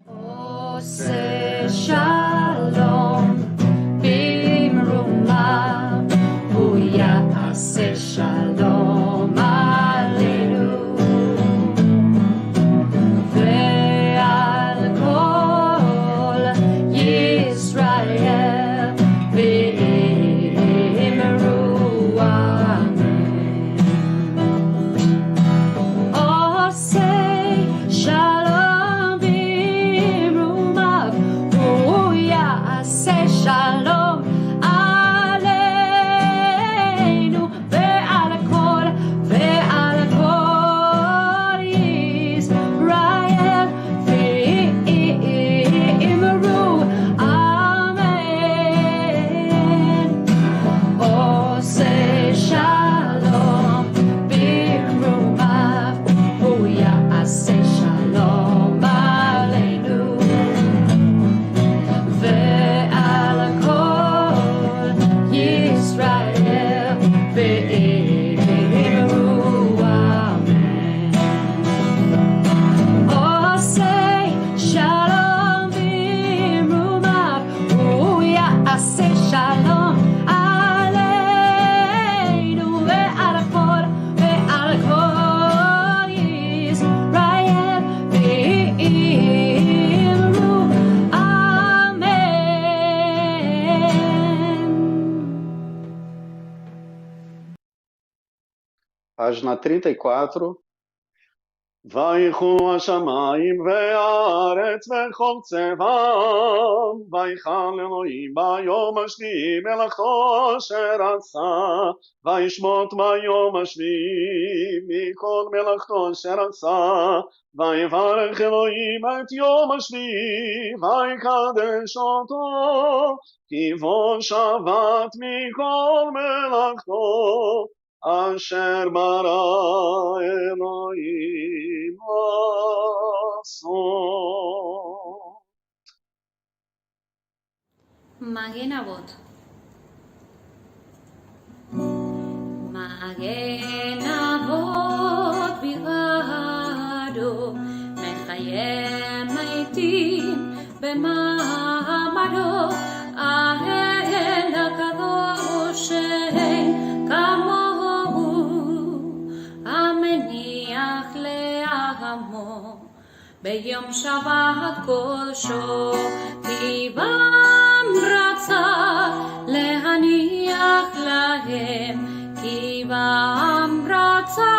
Oh, say shalom, bimruma, huya, say shalom, aleinu. Página 34. ויחו השמיים והארץ וכל צבאם, ויחל אלוהים ביום השביעי מלאכתו אשר עשה, וישמוט ביום השביעי מכל מלאכתו אשר עשה, ויברך אלוהים את יום השביעי ויקדש אותו, כי בו שבת מכל מלאכתו אשר ברא אלוהים לעשות. מגן אבות. מגן אבות בלבדו, מחיה מתים במעמדו, האל הקדוש שאין כמוהו, המניח לעמו ביום שבת קודשו, כי בם רצה להניח להם, כי בם רצה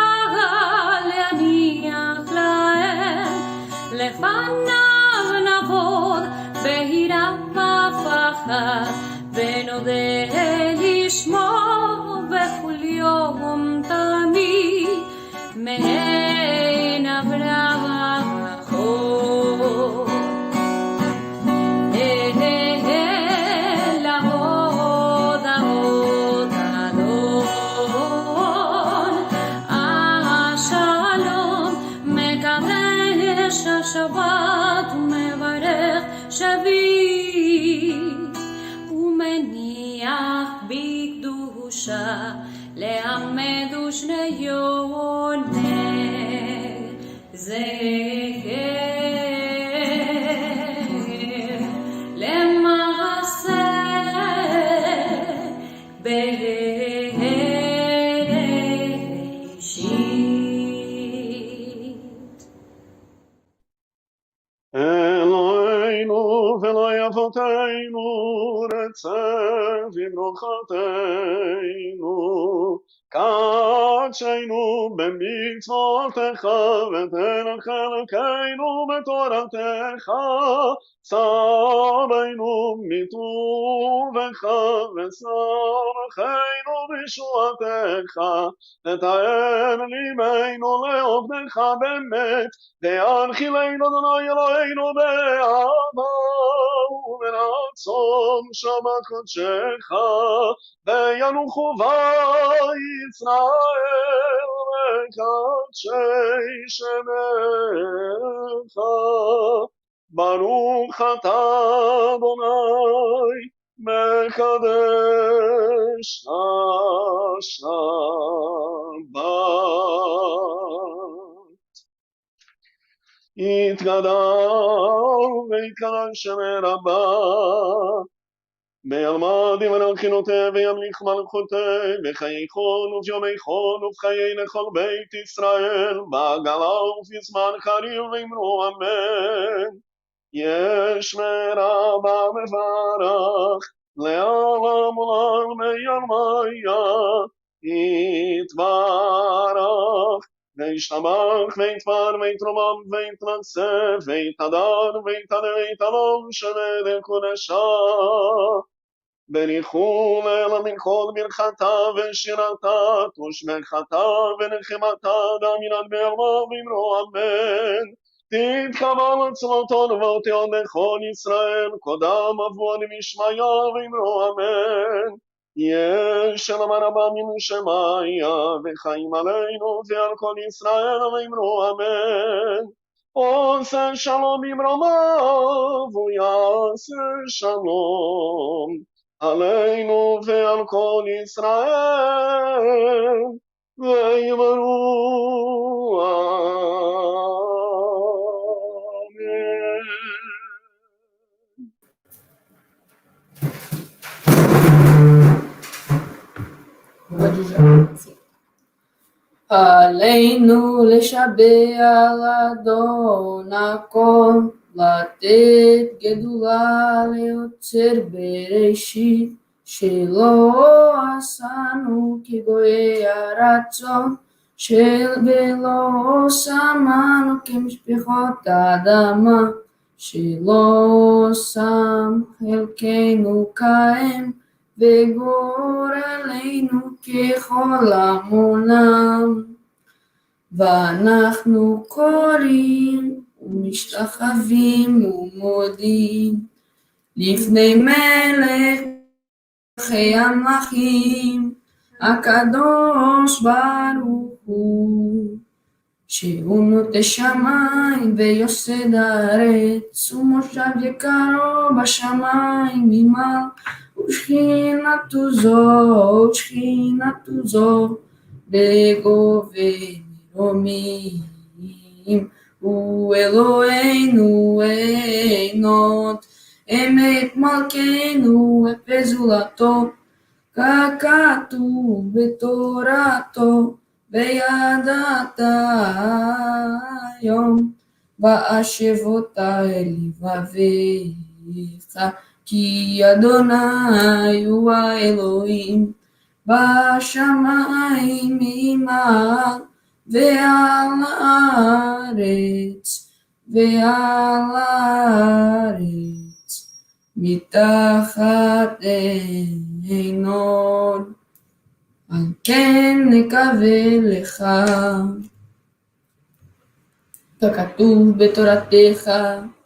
להניח להם, לפניו נעבוד ביראה ופחד, יודע לשמור בכל יום תמיד מעין הברכות. לעוד עמוד אדון השלום, מקדש השבת ומברך שביט, ומניח בקדושה לעמד ושניונה זכר למעשה בראשית. אלוהינו ואלוהי אבותינו, רצה בברוכתנו, קדשנו במצוותיך ותן חלקנו בתורתך, צווינו מטובך ושמחנו בישועתך, תתאר ליבנו לעובדך באמת, והנחילנו אדוני אלוהינו באהבה וברצון שבת קודשך, וינוחו בישראל וקדשי שמך. ברוך אתה אדוני מקדש השבת. יתגדל ויתקדש שם רבה, בימד ימלכינותי וימליך מלכותי, בחייכון וביומייכון ובחיי לכל בית ישראל, בעגלה ובזמן קריב ואמרו אמן. יש מרבה מברך לעולם עולם מימיה, יתברך וישתבח ויתפאר ויתרומם ויתנצף ויתהדר ויתהדר ויתהלום שמלך קודשה. בריחו אלא מן כל ברכתה ושירתה, תושבחתה ונחמתה, דמינן בעלמה ואמרו אמן. תתקבל צלותון ואותיון בכל ישראל, קודם אבון משמיה ואמרו אמן. יש אלמה רבה מן שמיה, וחיים עלינו ועל כל ישראל ואמרו אמן. עושה שלום במרומיו ויעשה שלום עלינו ועל כל ישראל ויאמרו עלינו לשבח לאדון הכל, לתת גדולה ליוצר בראשית, שלא עשנו כגויי הרצון, ולא שמנו כמשפחות האדמה, שלא שם חלקנו כהם, וגורלנו ככל עמונם. ואנחנו קוראים ומשתחווים ומודים לפני מלך מלכי המלכים, הקדוש ברוך הוא, שהוא נוטה שמיים ויוסד הארץ, ומושב יקרו בשמיים ממעל, ושכינתו זו בגובה מרומים. הוא אלוהינו עינות, אמת מלכנו ופזולתו, ככתוב בתורתו, וידעת היום בהשבותה אל לבביך, כי אדוני הוא האלוהים בשמיים ממעל ועל הארץ מתחת עינות, על כן נקווה לך. ככתוב בתורתך,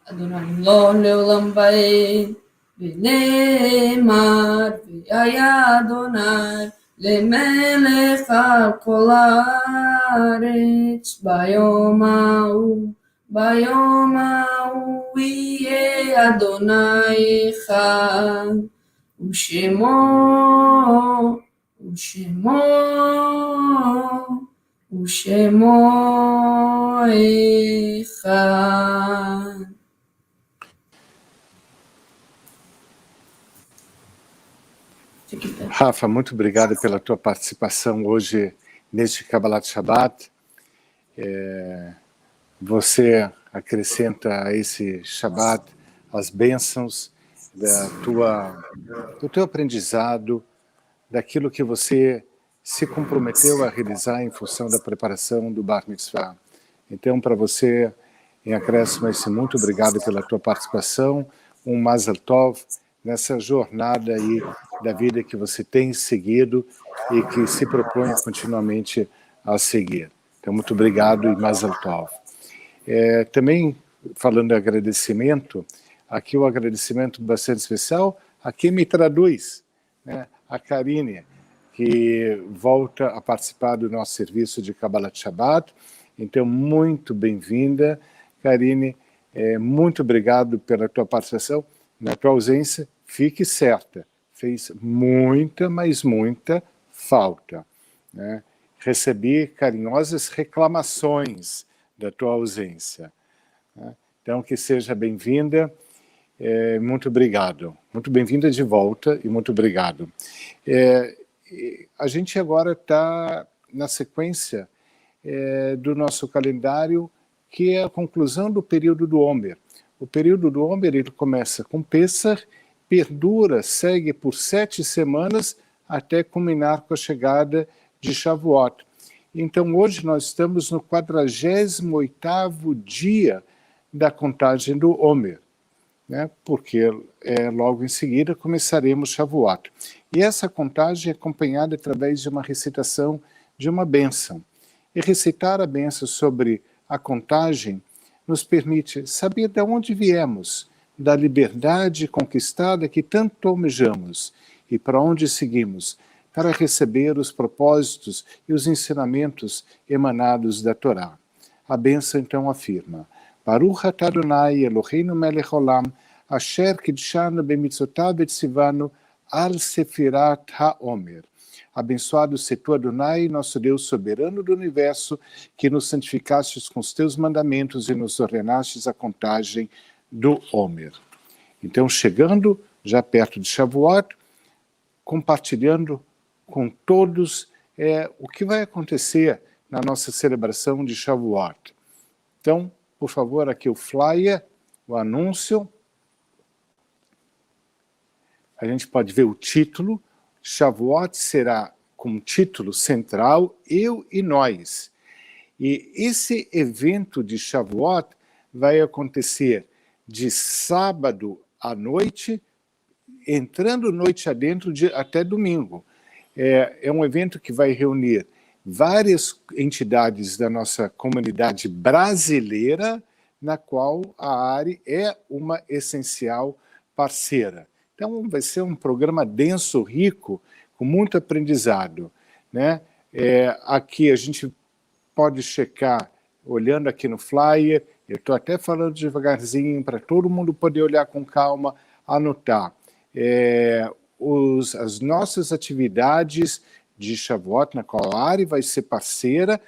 אדוני לא לעולם ועד, ונאמר, והיה אדוני למלך על כל הארץ. ביום ההוא יהיה אדוני אחד, ושמו אחד. Rafa, muito obrigado pela tua participação hoje neste Kabalat Shabat. Você acrescenta a esse Shabat as bênçãos do teu aprendizado, daquilo que você se comprometeu a realizar em função da preparação do Bar Mitzvah. Então, para você, em acréscimo a esse, muito obrigado pela tua participação, um Mazel Tov nessa jornada aí da vida que você tem seguido e que se propõe continuamente a seguir. Então, muito obrigado e Mazel Tov. Também, falando de agradecimento, aqui o agradecimento bastante especial a quem me traduz, né? A Karine, que volta a participar do nosso serviço de Kabalat Shabat. Então, muito bem-vinda, Karine. Muito obrigado pela tua participação. Na tua ausência, fique certa, fez muita, mas muita falta, né? Recebi carinhosas reclamações da tua ausência, né? Então, que seja bem-vinda. Muito obrigado. Muito bem-vinda de volta e muito obrigado. A gente agora está na sequência do nosso calendário, que é a conclusão do período do Omer. O período do Omer, ele começa com Pessach, perdura, segue por 7 semanas, até culminar com a chegada de Shavuot. Então, hoje nós estamos no 48º dia da contagem do Omer, né? Porque logo em seguida começaremos Shavuot. E essa contagem é acompanhada através de uma recitação de uma bênção. E recitar a bênção sobre a contagem nos permite saber de onde viemos, da liberdade conquistada que tanto almejamos e para onde seguimos, para receber os propósitos e os ensinamentos emanados da Torá. A bênção então afirma: Baruch atah Adonai Eloheinu melech olam, asher kidshanu b'mitzvotav etzivanu al sefirat ha'omer. Abençoado se tu, Adonai, nosso Deus soberano do universo, que nos santificastes com os teus mandamentos e nos ordenastes a contagem do Omer. Então, chegando já perto de Shavuot, compartilhando com todos o que vai acontecer na nossa celebração de Shavuot. Então, por favor, aqui o flyer, o anúncio. A gente pode ver o título. Shavuot será com título central Eu e Nós. E esse evento de Shavuot vai acontecer de sábado à noite, entrando noite adentro até domingo. É um evento que vai reunir várias entidades da nossa comunidade brasileira, na qual a ARI é uma essencial parceira. Então, vai ser um programa denso, rico, com muito aprendizado, né? Aqui a gente pode checar, olhando aqui no flyer, eu estou até falando devagarzinho, para todo mundo poder olhar com calma, anotar. As nossas atividades de Shavuot, na qual a ARI vai ser parceira,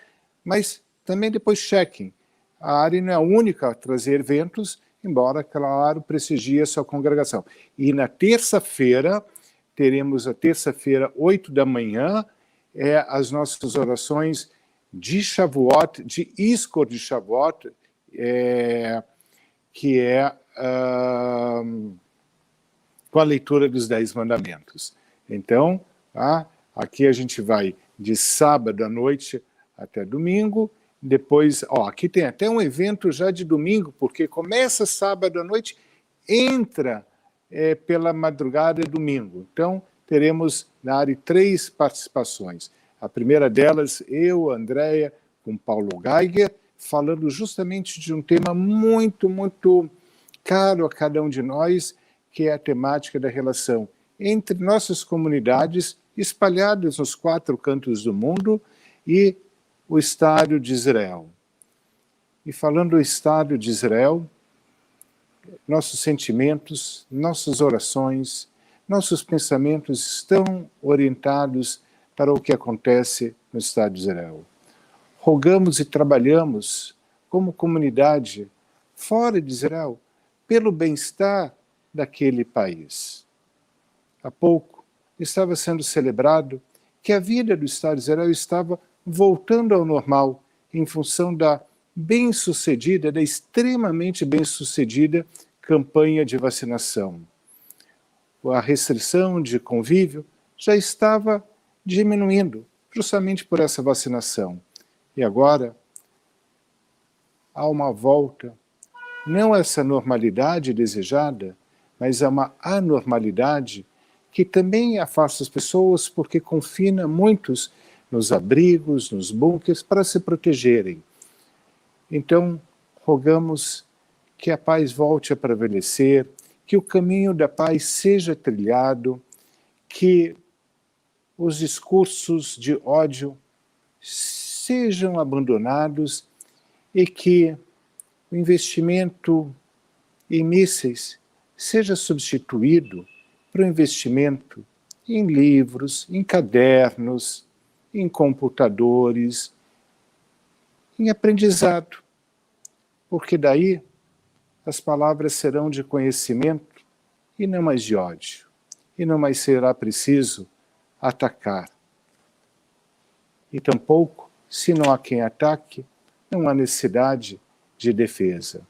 mas também depois chequem. A ARI não é a única a trazer eventos, embora, claro, prestigie a sua congregação. E na terça-feira, teremos a terça-feira, 8 da manhã, as nossas orações de Shavuot, de Iskor de Shavuot, que é com a leitura dos 10 mandamentos. Então, aqui a gente vai de sábado à noite até domingo. Depois, aqui tem até um evento já de domingo, porque começa sábado à noite, entra pela madrugada domingo. Então, teremos na área 3 participações. A primeira delas, eu, Andréia, com Paulo Geiger, falando justamente de um tema muito, muito caro a cada um de nós, que é a temática da relação entre nossas comunidades espalhadas nos 4 cantos do mundo e o Estado de Israel. E falando do Estado de Israel, nossos sentimentos, nossas orações, nossos pensamentos estão orientados para o que acontece no Estado de Israel. Rogamos e trabalhamos como comunidade fora de Israel pelo bem-estar daquele país. Há pouco estava sendo celebrado que a vida do Estado de Israel estava voltando ao normal em função da bem-sucedida, da extremamente bem-sucedida campanha de vacinação. A restrição de convívio já estava diminuindo, justamente por essa vacinação. E agora há uma volta, não a essa normalidade desejada, mas a uma anormalidade que também afasta as pessoas porque confina muitos nos abrigos, nos bunkers, para se protegerem. Então, rogamos que a paz volte a prevalecer, que o caminho da paz seja trilhado, que os discursos de ódio sejam abandonados e que o investimento em mísseis seja substituído por um investimento em livros, em cadernos, em computadores, em aprendizado, porque daí as palavras serão de conhecimento e não mais de ódio, e não mais será preciso atacar. E tampouco, se não há quem ataque, não há necessidade de defesa.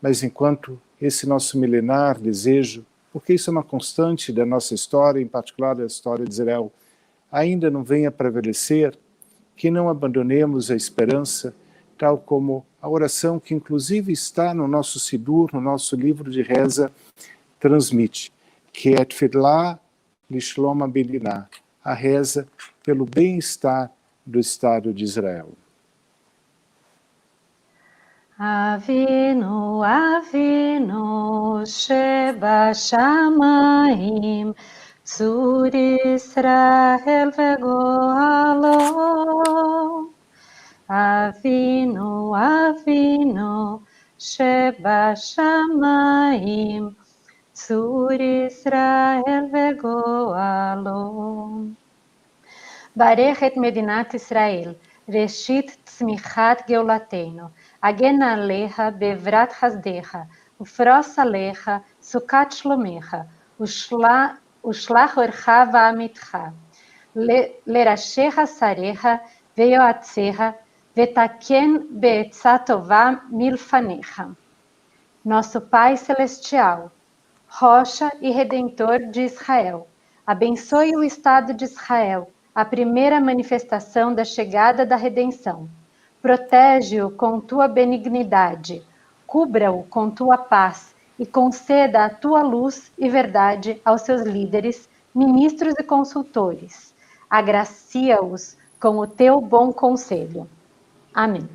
Mas enquanto esse nosso milenar desejo, porque isso é uma constante da nossa história, em particular da história de Israel, ainda não venha prevalecer, que não abandonemos a esperança, tal como a oração que inclusive está no nosso Sidur, no nosso livro de reza, transmite, que é Tfilah Lishlom Abiliná, a reza pelo bem-estar do Estado de Israel. Avinu, Avinu, Shebashamayim, Tzur Israel vegoalo. Avinu, Avinu, Shebashamayim, Tzur Israel vegoalo. Barech et Medinat Israel, Reshit Tzmichat Geulatenu, Agen Alecha Bevrat Hasdecha, Ufros Alecha, Sukat Shlomecha, Ushlach Orcha Va'amitcha, Lerashecha Sarecha, Veyoatzecha, Vetaken Be'etzah Tová Milfanecha. Nosso Pai Celestial, Rocha e Redentor de Israel, abençoe o Estado de Israel, a primeira manifestação da chegada da redenção. Protege-o com tua benignidade, cubra-o com tua paz e conceda a tua luz e verdade aos seus líderes, ministros e consultores. Agracia-os com o teu bom conselho. Amém.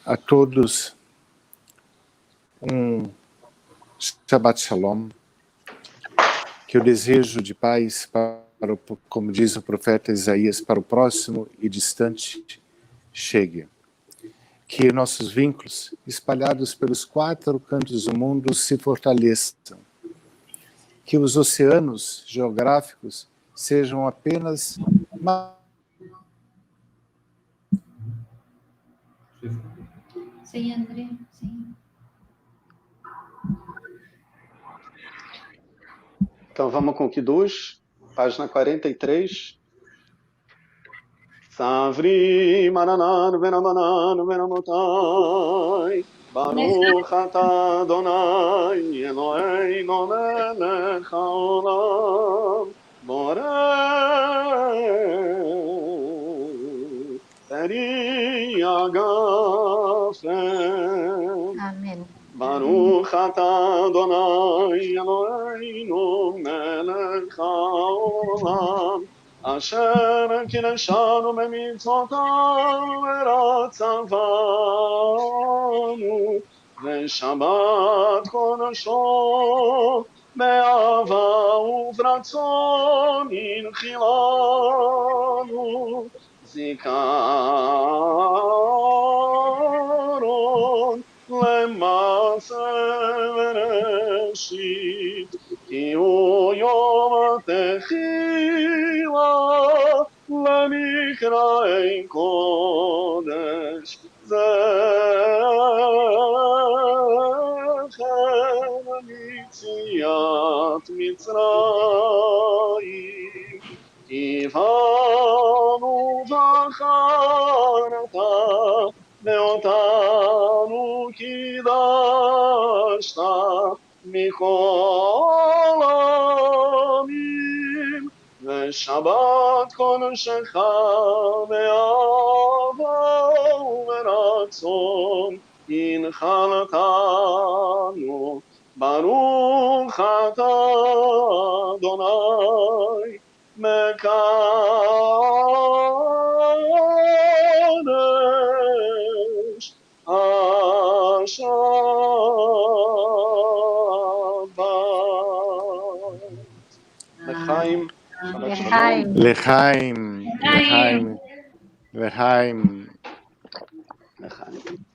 A todos Shabat Shalom, que o desejo de paz, como diz o profeta Isaías, para o próximo e distante chegue. Que nossos vínculos, espalhados pelos 4 cantos do mundo, se fortaleçam. Que os oceanos geográficos sejam apenas Sim, André, sim. Então vamos com o Kiddush, página 43. Savri mananan venamanan venamotai, Baruch ata Adonai Eloheinu melech haolam, borei peri yagan. לכם. אמן. ברוך אתה אדוני אלוהינו מלך העולם, אשר קידשנו במצוותיו ורצפנו, ושבת קודשו באהבה וברצון הנחילנו, זיכרון למעשה בראשית, כי הוא יום תחילה למקראי קודש, זכר ליציאת מצרים. הבנו בחרת ואותנו קידשת מכל העמים, ושבת קודשך באהבה וברצון הנחלתנו. ברוך אתה אדוני מקדש השבת. לחיים, שבת שלום. לחיים, לחיים, לחיים. לחיים.